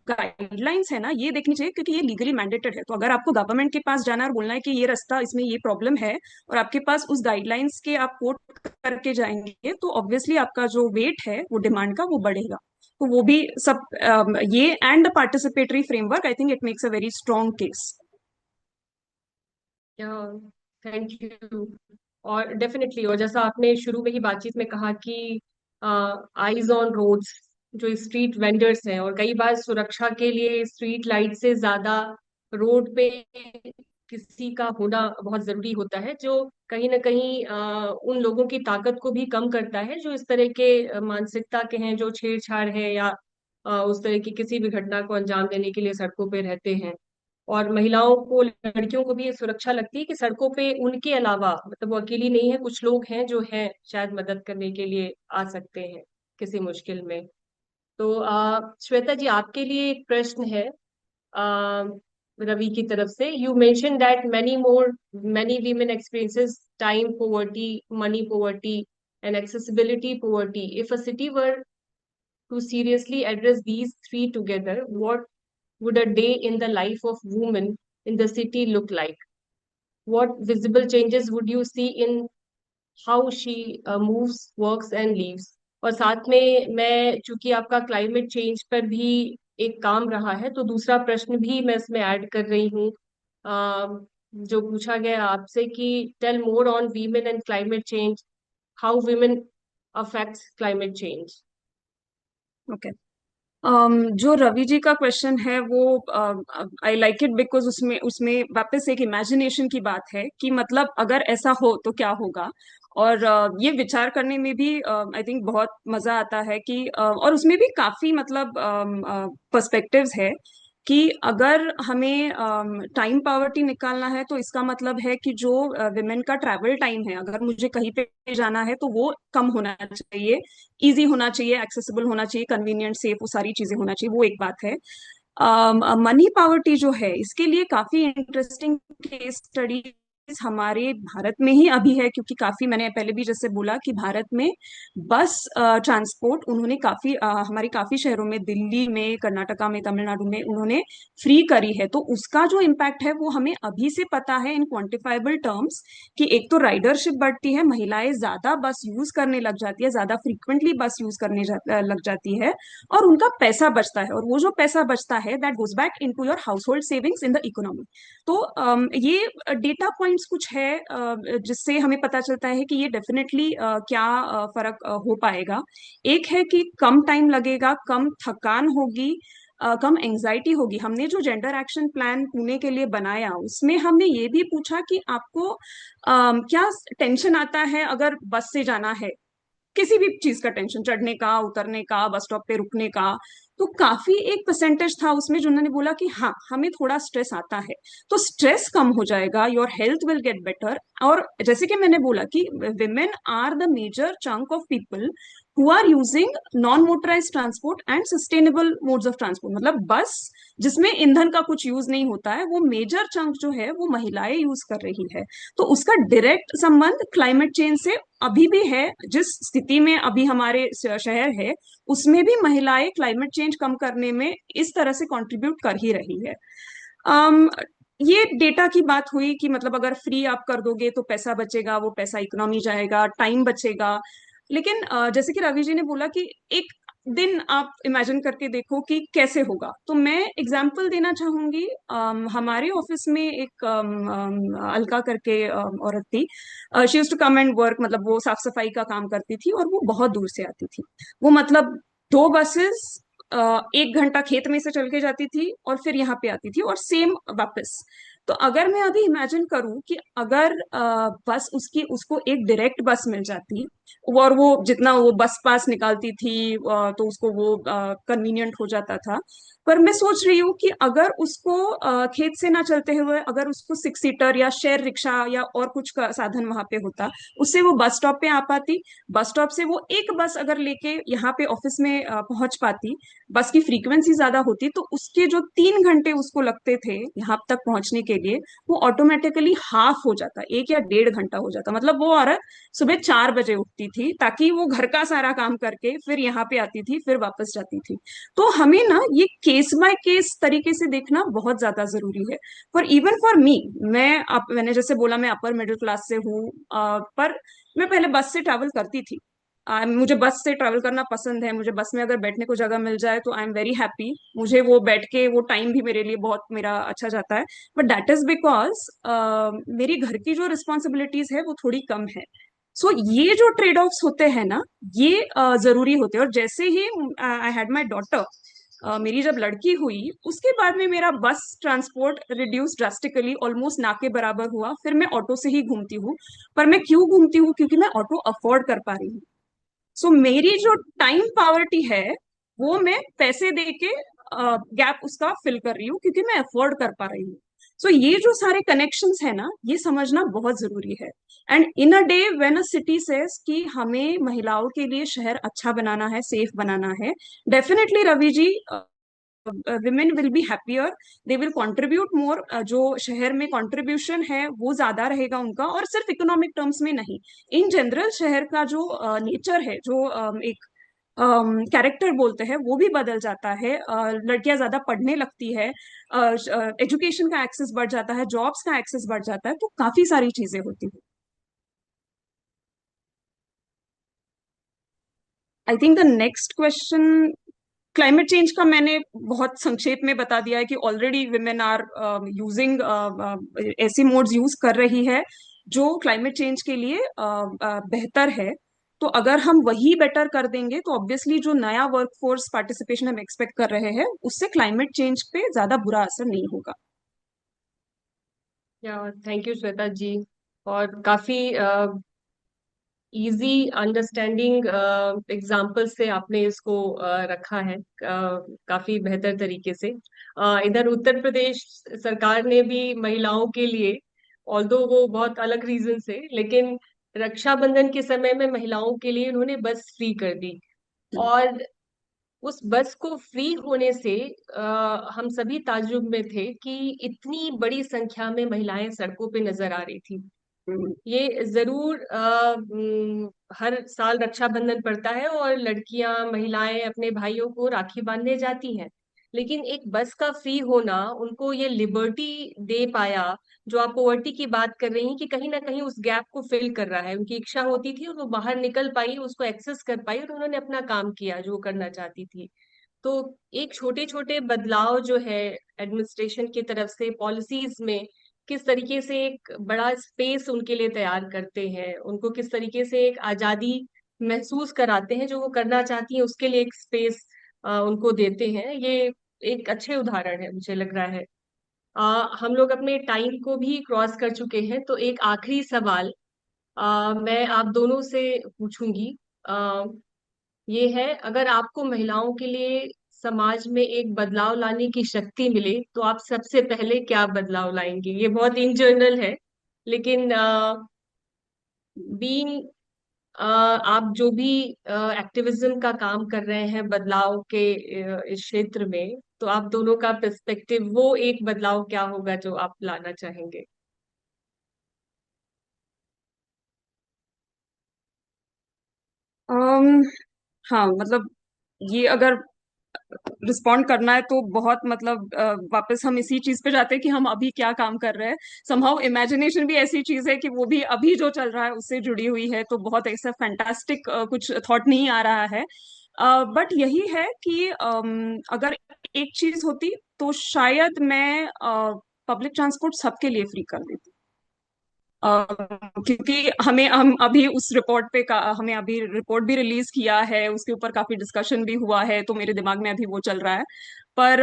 गाइडलाइंस है ना ये देखनी चाहिए, क्योंकि ये लीगली मैंडेटेड है। तो अगर आपको गवर्नमेंट के पास जाना है और बोलना है कि ये रास्ता इसमें ये प्रॉब्लम है, और आपके पास उस गाइडलाइंस के आप कोट करके जाएंगे, तो ऑब्वियसली आपका जो वेट है वो डिमांड का वो बढ़ेगा। तो वो भी सब ये and the participatory framework, I think it makes a very strong case. Thank you. और डेफिनेटली, और जैसा आपने शुरू में ही बातचीत में कहा कि आईज ऑन रोड्स, जो स्ट्रीट वेंडर्स हैं, और कई बार सुरक्षा के लिए स्ट्रीट लाइट से ज्यादा रोड पे किसी का होना बहुत जरूरी होता है, जो कहीं ना कहीं उन लोगों की ताकत को भी कम करता है जो इस तरह के मानसिकता के हैं, जो छेड़छाड़ है या उस तरह की किसी भी घटना को अंजाम देने के लिए सड़कों पे रहते हैं। और महिलाओं को, लड़कियों को भी ये सुरक्षा लगती है कि सड़कों पे उनके अलावा, मतलब वो अकेली नहीं है, कुछ लोग हैं जो हैं शायद मदद करने के लिए आ सकते हैं किसी मुश्किल में। तो श्वेता जी, आपके लिए एक प्रश्न है रवि की तरफ से। You mention that many women experiences time poverty, money poverty and accessibility poverty. If a city were to seriously address these three together, what would a day in the life of women in the city look like? What visible changes would you see in how she moves, works and lives? और साथ में मैं, चूंकि आपका climate change पर भी एक काम रहा है, तो दूसरा प्रश्न भी मैं इसमें ऐड कर रही हूँ, जो पूछा गया आपसे कि tell more on women and climate change, how women affects climate change. Okay. जो रवि जी का क्वेश्चन है वो आई लाइक इट बिकॉज उसमें उसमें वापस एक इमेजिनेशन की बात है कि मतलब अगर ऐसा हो तो क्या होगा। और ये विचार करने में भी आई थिंक बहुत मजा आता है कि और उसमें भी काफी मतलब पर्सपेक्टिव्स है कि अगर हमें टाइम पावर्टी निकालना है तो इसका मतलब है कि जो विमेन का ट्रैवल टाइम है, अगर मुझे कहीं पे जाना है तो वो कम होना चाहिए, इजी होना चाहिए, एक्सेसिबल होना चाहिए, कन्वीनियंट, सेफ, वो सारी चीजें होना चाहिए, वो एक बात है। मनी पावर्टी जो है इसके लिए काफी इंटरेस्टिंग केस स्टडी हमारे भारत में ही अभी है, क्योंकि काफी मैंने पहले भी जैसे बोला कि भारत में बस ट्रांसपोर्ट उन्होंने काफी हमारी काफी शहरों में, दिल्ली में, कर्नाटका में, तमिलनाडु में उन्होंने फ्री करी है। तो उसका जो इम्पैक्ट है वो हमें अभी से पता है इन क्वांटिफाइबल टर्म्स, कि एक तो राइडरशिप बढ़ती है, महिलाएं ज्यादा बस यूज करने लग जाती है, ज्यादा फ्रीक्वेंटली बस यूज करने लग जाती है, और उनका पैसा बचता है, और वो जो पैसा बचता है that goes back into your house hold savings in the economy. तो ये डेटा पॉइंट्स कुछ है जिससे हमें पता चलता है कि ये डेफिनेटली क्या फर्क हो पाएगा। एक है कि कम टाइम लगेगा, कम थकान होगी, कम एंजाइटी होगी। हमने जो जेंडर एक्शन प्लान पुणे के लिए बनाया उसमें हमने ये भी पूछा कि आपको क्या टेंशन आता है अगर बस से जाना है, किसी भी चीज का टेंशन, चढ़ने का, उतरने का, बस स्टॉप पे रुकने का, तो काफी एक परसेंटेज था उसमें जिन्होंने बोला कि हाँ हमें थोड़ा स्ट्रेस आता है, तो स्ट्रेस कम हो जाएगा, your health will get better. और जैसे कि मैंने बोला कि women are the major chunk of people who are using non motorize transport and sustainable modes of transport, मतलब बस जिसमें ईंधन का कुछ यूज नहीं होता है, वो मेजर चंक जो है वो महिलाएं यूज कर रही है। तो उसका डायरेक्ट संबंध क्लाइमेट चेंज से अभी भी है। जिस स्थिति में अभी हमारे शहर है, उसमें भी महिलाएं क्लाइमेट चेंज कम करने में इस तरह से कंट्रीब्यूट कर ही रही है। अम, ये डेटा की बात हुई कि मतलब अगर फ्री आप कर दोगे तो पैसा बचेगा, वो पैसा इकोनॉमी जाएगा, टाइम बचेगा। लेकिन जैसे कि रवि जी ने बोला कि एक दिन आप इमेजिन करके देखो कि कैसे होगा। तो मैं एग्जांपल देना चाहूंगी। हमारे ऑफिस में एक अलका करके औरत थी। She used to come and work, मतलब वो साफ सफाई का काम करती थी और वो बहुत दूर से आती थी। वो मतलब 2 बसेस 1 घंटा खेत में से चल के जाती थी और फिर यहाँ पे आती थी और सेम वापस। तो अगर मैं अभी इमेजिन करूं कि अगर बस उसकी उसको एक डायरेक्ट बस मिल जाती और वो जितना वो बस पास निकालती थी तो उसको वो कन्वीनियंट हो जाता था। पर मैं सोच रही हूँ कि अगर उसको खेत से ना चलते हुए अगर उसको 6 सीटर या शेयर रिक्शा या और कुछ का साधन वहां पे होता, उससे वो बस स्टॉप पे आ पाती, बस स्टॉप से वो एक बस अगर लेके यहाँ पे ऑफिस में पहुंच पाती, बस की फ्रीक्वेंसी ज्यादा होती, तो उसके जो 3 घंटे उसको लगते थे यहाँ तक पहुंचने के लिए, वो ऑटोमेटिकली हाफ हो जाता, 1 या 1.5 घंटा हो जाता। मतलब वो औरत सुबह 4 बजे उठती थी ताकि वो घर का सारा काम करके फिर यहाँ पे आती थी, फिर वापस जाती थी। तो हमें ना ये केस बाय केस तरीके से देखना बहुत ज्यादा जरूरी है। फॉर इवन फॉर मी, मैंने जैसे बोला मैं अपर मिडिल क्लास से हूँ, पर मैं पहले बस से ट्रैवल करती थी। मुझे बस से ट्रैवल करना पसंद है, मुझे बस में अगर बैठने को जगह मिल जाए तो आई एम वेरी हैप्पी। मुझे वो बैठ के वो टाइम भी मेरे लिए बहुत मेरा अच्छा जाता है। बट दैट इज बिकॉज मेरी घर की जो रिस्पॉन्सिबिलिटीज है वो थोड़ी कम है। सो ये जो ट्रेड ऑफ्स होते हैं ना, ये जरूरी होते हैं। और जैसे ही आई हैड माई डॉटर, मेरी जब लड़की हुई उसके बाद में मेरा बस ट्रांसपोर्ट रिड्यूस ड्रास्टिकली, ऑलमोस्ट ना के बराबर हुआ। फिर मैं ऑटो से ही घूमती हूँ। पर मैं क्यों घूमती हूँ? क्योंकि मैं ऑटो अफोर्ड कर पा रही हूँ। सो मेरी जो टाइम पावर्टी है वो मैं पैसे दे के गैप उसका फिल कर रही हूँ क्योंकि मैं अफोर्ड कर पा रही हूँ। सो ये जो सारे कनेक्शंस है ना, ये समझना बहुत जरूरी है। And in a day when a city says कि हमें महिलाओं के लिए शहर अच्छा बनाना है, सेफ बनाना है, definitely Ravi ji, women will be happier, they will contribute more. जो शहर में कंट्रीब्यूशन है वो ज्यादा रहेगा उनका, और सिर्फ इकोनॉमिक टर्म्स में नहीं, इन जनरल शहर का जो नेचर है, जो एक कैरेक्टर बोलते हैं, वो भी बदल जाता है। लड़कियां ज्यादा पढ़ने लगती है, एजुकेशन का एक्सेस बढ़ जाता है, जॉब्स का एक्सेस बढ़ जाता है, तो काफी सारी चीजें होती है। I think the next question, climate change का मैंने बहुत संक्षेप में बता दिया है कि ऑलरेडी विमेन आर यूजिंग ऐसी मोड्स यूज कर रही है जो क्लाइमेट चेंज के लिए बेहतर है। तो अगर हम वही बेटर कर देंगे तो ऑब्वियसली जो नया वर्कफोर्स पार्टिसिपेशन हम एक्सपेक्ट कर रहे हैं उससे क्लाइमेट चेंज पे ज्यादा बुरा असर नहीं होगा। या थैंक यू श्वेता जी। और काफी इजी अंडरस्टैंडिंग एग्जाम्पल से आपने इसको रखा है काफी बेहतर तरीके से। इधर उत्तर प्रदेश सरकार ने भी महिलाओं के लिए, ऑल्दो वो बहुत अलग रीजन से, लेकिन रक्षाबंधन के समय में महिलाओं के लिए उन्होंने बस फ्री कर दी। और उस बस को फ्री होने से हम सभी ताज्जुब में थे कि इतनी बड़ी संख्या में महिलाएं सड़कों पे नजर आ रही थी। ये जरूर हर साल रक्षाबंधन पड़ता है और लड़कियां, महिलाएं अपने भाइयों को राखी बांधने जाती हैं, लेकिन एक बस का फ्री होना उनको ये लिबर्टी दे पाया। जो आप पोवर्टी की बात कर रही हैं कि कहीं ना कहीं उस गैप को फिल कर रहा है, उनकी इच्छा होती थी और वो बाहर निकल पाई, उसको एक्सेस कर पाई और उन्होंने अपना काम किया जो वो करना चाहती थी। तो एक छोटे छोटे बदलाव जो है एडमिनिस्ट्रेशन की तरफ से पॉलिसीज में, किस तरीके से एक बड़ा स्पेस उनके लिए तैयार करते हैं, उनको किस तरीके से एक आजादी महसूस कराते हैं, जो वो करना चाहती है उसके लिए एक स्पेस उनको देते हैं, ये एक अच्छे उदाहरण है मुझे लग रहा है। हम लोग अपने टाइम को भी क्रॉस कर चुके हैं, तो एक आखिरी सवाल मैं आप दोनों से पूछूंगी। ये है, अगर आपको महिलाओं के लिए समाज में एक बदलाव लाने की शक्ति मिले तो आप सबसे पहले क्या बदलाव लाएंगे? ये बहुत इन जनरल है, लेकिन बीइंग आप जो भी एक्टिविज्म का काम कर रहे हैं बदलाव के इस क्षेत्र में, तो आप दोनों का पर्सपेक्टिव, वो एक बदलाव क्या होगा जो आप लाना चाहेंगे? अम, हाँ मतलब ये अगर रिस्पॉन्ड करना है तो बहुत मतलब वापस हम इसी चीज पे जाते हैं कि हम अभी क्या काम कर रहे हैं। समहाउ इमेजिनेशन भी ऐसी चीज है कि वो भी अभी जो चल रहा है उससे जुड़ी हुई है, तो बहुत ऐसा फैंटास्टिक कुछ थॉट नहीं आ रहा है। बट यही है कि अगर एक चीज होती तो शायद मैं पब्लिक ट्रांसपोर्ट सबके लिए फ्री कर देती। क्योंकि हम अभी उस रिपोर्ट पे हमें अभी रिपोर्ट भी रिलीज किया है, उसके ऊपर काफी डिस्कशन भी हुआ है, तो मेरे दिमाग में अभी वो चल रहा है। पर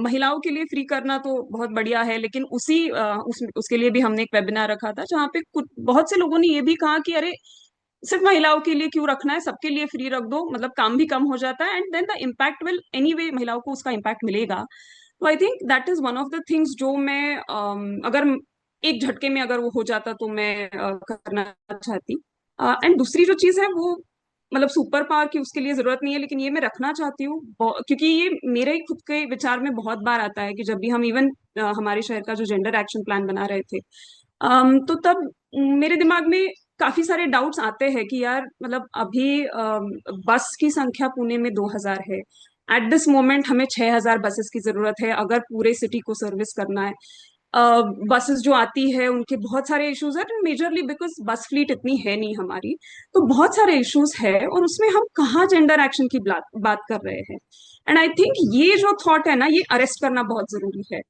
महिलाओं के लिए फ्री करना तो बहुत बढ़िया है, लेकिन उसके लिए भी हमने एक वेबिनार रखा था जहाँ पे कुछ बहुत से लोगों ने ये भी कहा कि अरे सिर्फ महिलाओं के लिए क्यों रखना है, सबके लिए फ्री रख दो, मतलब काम भी कम हो जाता है and then the impact will anyway, महिलाओं को उसका इम्पैक्ट मिलेगा। तो I think that is one of the things जो मैं अगर एक झटके में अगर वो हो जाता तो मैं करना चाहती। एंड दूसरी जो चीज है वो मतलब सुपर पावर की उसके लिए जरूरत नहीं है, लेकिन ये मैं रखना चाहती हूँ क्योंकि ये मेरे ही खुद के विचार में बहुत बार आता है कि जब भी हम इवन हमारे शहर का जो जेंडर एक्शन प्लान बना रहे थे, तो तब मेरे दिमाग में काफी सारे डाउट्स आते हैं कि यार मतलब अभी बस की संख्या पुणे में 2000 है। एट दिस मोमेंट हमें 6000 बसेस की जरूरत है अगर पूरे सिटी को सर्विस करना है। बसेस जो आती है उनके बहुत सारे इश्यूज है, मेजरली बिकॉज बस फ्लीट इतनी है नहीं हमारी, तो बहुत सारे इश्यूज है और उसमें हम कहाँ जेंडर एक्शन की बात कर रहे हैं। एंड आई थिंक ये जो थॉट है ना, ये अरेस्ट करना बहुत जरूरी है।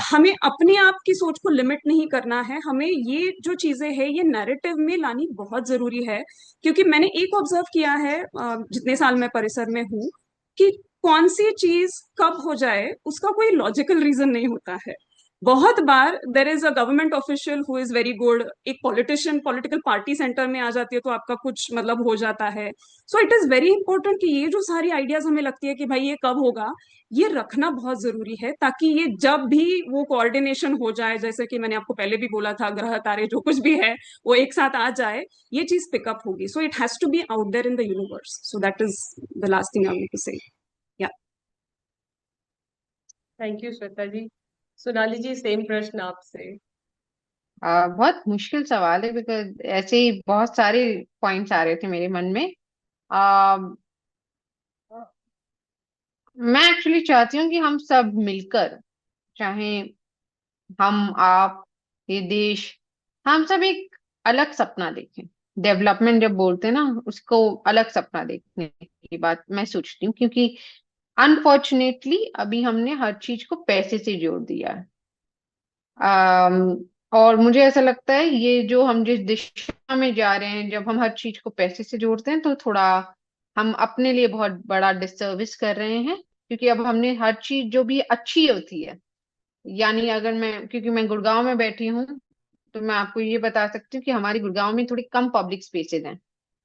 हमें अपने आप की सोच को लिमिट नहीं करना है, हमें ये जो चीजें हैं ये नैरेटिव में लानी बहुत जरूरी है। क्योंकि मैंने एक ऑब्जर्व किया है जितने साल मैं परिसर में हूँ कि कौन सी चीज कब हो जाए उसका कोई लॉजिकल रीजन नहीं होता है। बहुत बार there is a government official who is very good, एक पॉलिटिशियन पॉलिटिकल पार्टी सेंटर में आ जाती है तो आपका कुछ मतलब हो जाता है। So it is very important कि ये जो सारी आइडियाज हमें लगती है कि भाई ये कब होगा, ये रखना बहुत जरूरी है ताकि ये जब भी वो कोऑर्डिनेशन हो जाए, जैसे कि मैंने आपको पहले भी बोला था, ग्रह तारे जो कुछ भी है वो एक साथ आ जाए, ये चीज पिकअप होगी। So it has to be out there in the universe. So that is the last thing I want to say. या thank you Shweta ji. Sonali ji, same प्रश्न आपसे। बहुत मुश्किल सवाल है, बिकॉज ऐसे ही बहुत सारे पॉइंट्स आ रहे थे मेरे मन में। आ, मैं एक्चुअली चाहती हूँ कि हम सब मिलकर, चाहे हम आप ये देश, हम सब एक अलग सपना देखें। डेवलपमेंट जब बोलते हैं ना, उसको अलग सपना देखने की बात मैं सोचती हूँ, क्योंकि अनफॉर्चुनेटली अभी हमने हर चीज को पैसे से जोड़ दिया है। और मुझे ऐसा लगता है ये जो हम जिस दिशा में जा रहे हैं, जब हम हर चीज को पैसे से जोड़ते हैं तो थोड़ा हम अपने लिए बहुत बड़ा डिसर्विस कर रहे हैं। क्योंकि अब हमने हर चीज जो भी अच्छी होती है, यानी अगर मैं, क्योंकि मैं गुड़गांव में बैठी हूँ, तो मैं आपको ये बता सकती हूँ कि हमारी गुड़गांव में थोड़ी कम पब्लिक स्पेसेस हैं।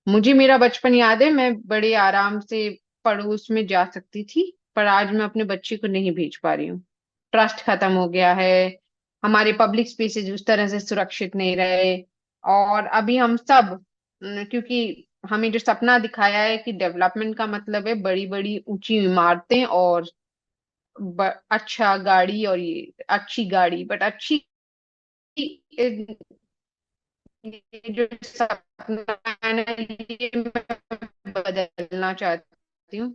मुझे मेरा बचपन याद है, मैं बड़े आराम से पड़ोस में जा सकती थी, पर आज मैं अपने बच्चे को नहीं भेज पा रही हूँ। ट्रस्ट खत्म हो गया है, हमारे पब्लिक स्पेसेस उस तरह से सुरक्षित नहीं रहे। और अभी हम सब क्योंकि हमें जो सपना दिखाया है कि डेवलपमेंट का मतलब है बड़ी बड़ी ऊंची इमारतें और अच्छा गाड़ी, और ये अच्छी गाड़ी, बट अच्छी, ये जो सपना है ना, ये मैं बदलना चाहती हूँ।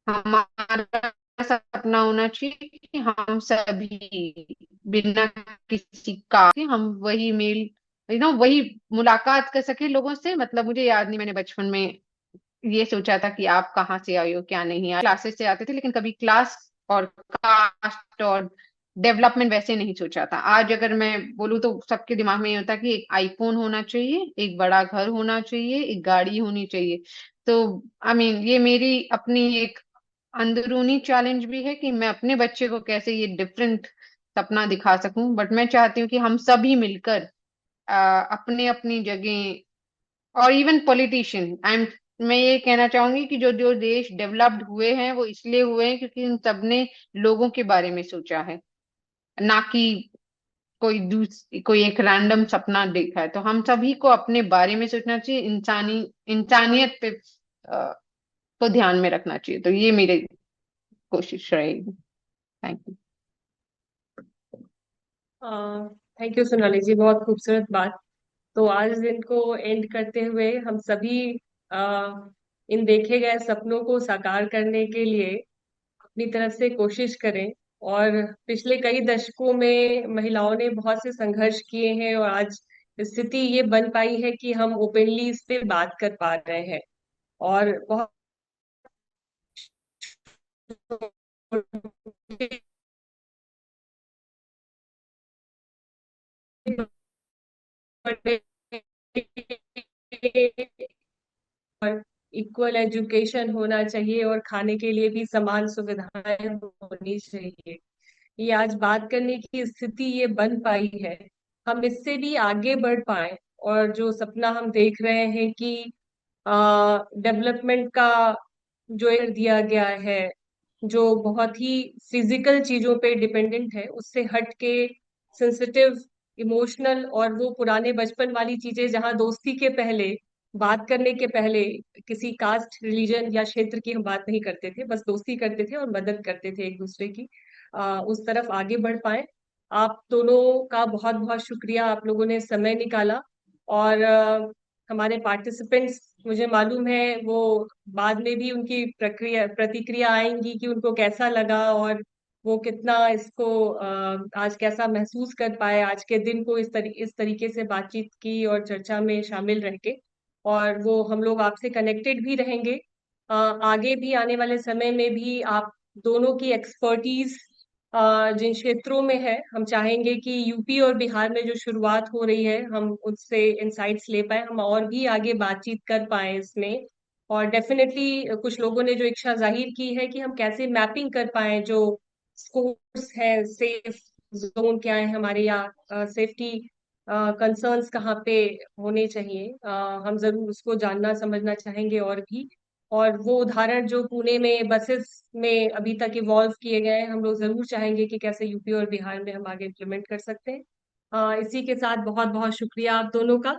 हमारा सपना होना चाहिए कि हम सभी बिना किसी का के हम वही मेल, वही मुलाकात कर सके लोगों से। मतलब मुझे याद नहीं, मैंने बचपन में ये सोचा था कि आप कहाँ से आए हो, क्या नहीं आए, क्लासेस से आते थे, लेकिन कभी क्लास और कास्ट और डेवलपमेंट वैसे नहीं सोचा था। आज अगर मैं बोलूँ तो सबके दिमाग में ये होता है कि एक आईफोन होना चाहिए, एक बड़ा घर होना चाहिए, एक गाड़ी होनी चाहिए। तो आई मीन ये मेरी अपनी एक अंदरूनी चैलेंज भी है कि मैं अपने बच्चे को कैसे ये डिफरेंट सपना दिखा सकूं। बट मैं चाहती हूँ कि हम सभी मिलकर अपने अपनी जगह, और इवन पॉलिटिशियन, आई एम मैं ये कहना चाहूंगी कि जो जो देश डेवलप्ड हुए हैं वो इसलिए हुए हैं क्योंकि इन सबने लोगों के बारे में सोचा है, ना कि कोई एक रैंडम सपना देखा है। तो हम सभी को अपने बारे में सोचना चाहिए, इंसानियत पे को ध्यान में रखना चाहिए। तो ये मेरी कोशिश रहेगी। Thank you. Thank you Sonali ji, बहुत खूबसूरत बात। तो आज इस दिन को एंड करते हुए हम सभी इन देखे गए सपनों को साकार करने के लिए अपनी तरफ से कोशिश करें। और पिछले कई दशकों में महिलाओं ने बहुत से संघर्ष किए हैं और आज स्थिति ये बन पाई है कि हम ओपनली इस पे बात कर पा रहे हैं। और बहुत और इक्वल एजुकेशन होना चाहिए और खाने के लिए भी समान सुविधाएं होनी चाहिए। ये आज बात करने की स्थिति ये बन पाई है। हम इससे भी आगे बढ़ पाए और जो सपना हम देख रहे हैं कि डेवलपमेंट का जो एक दिया गया है, जो बहुत ही फिजिकल चीजों पे डिपेंडेंट है, उससे हट के सेंसिटिव, इमोशनल और वो पुराने बचपन वाली चीजें जहाँ दोस्ती के पहले, बात करने के पहले किसी कास्ट, रिलीजन या क्षेत्र की हम बात नहीं करते थे, बस दोस्ती करते थे और मदद करते थे एक दूसरे की, उस तरफ आगे बढ़ पाए। आप दोनों का बहुत बहुत शुक्रिया, आप लोगों ने समय निकाला। और हमारे पार्टिसिपेंट्स, मुझे मालूम है वो बाद में भी उनकी प्रतिक्रिया आएंगी कि उनको कैसा लगा और वो कितना इसको आज कैसा महसूस कर पाए, आज के दिन को इस तरीके से बातचीत की और चर्चा में शामिल रह के। और वो हम लोग आपसे कनेक्टेड भी रहेंगे। आगे भी आने वाले समय में भी आप दोनों की एक्सपर्टीज जिन क्षेत्रों में है, हम चाहेंगे कि यूपी और बिहार में जो शुरुआत हो रही है हम उससे इंसाइट्स ले पाए, हम और भी आगे बातचीत कर पाए इसमें। और डेफिनेटली कुछ लोगों ने जो इच्छा जाहिर की है कि हम कैसे मैपिंग कर पाए जो स्कोर्स है, सेफ जोन क्या है हमारे यहाँ, सेफ्टी कंसर्न्स कहाँ पे होने चाहिए, हम जरूर उसको जानना समझना चाहेंगे और भी। और वो उदाहरण जो पुणे में बसेस में अभी तक इवॉल्व किए गए हैं, हम लोग जरूर चाहेंगे कि कैसे यूपी और बिहार में हम आगे इम्प्लीमेंट कर सकते हैं। इसी के साथ बहुत बहुत शुक्रिया आप दोनों का।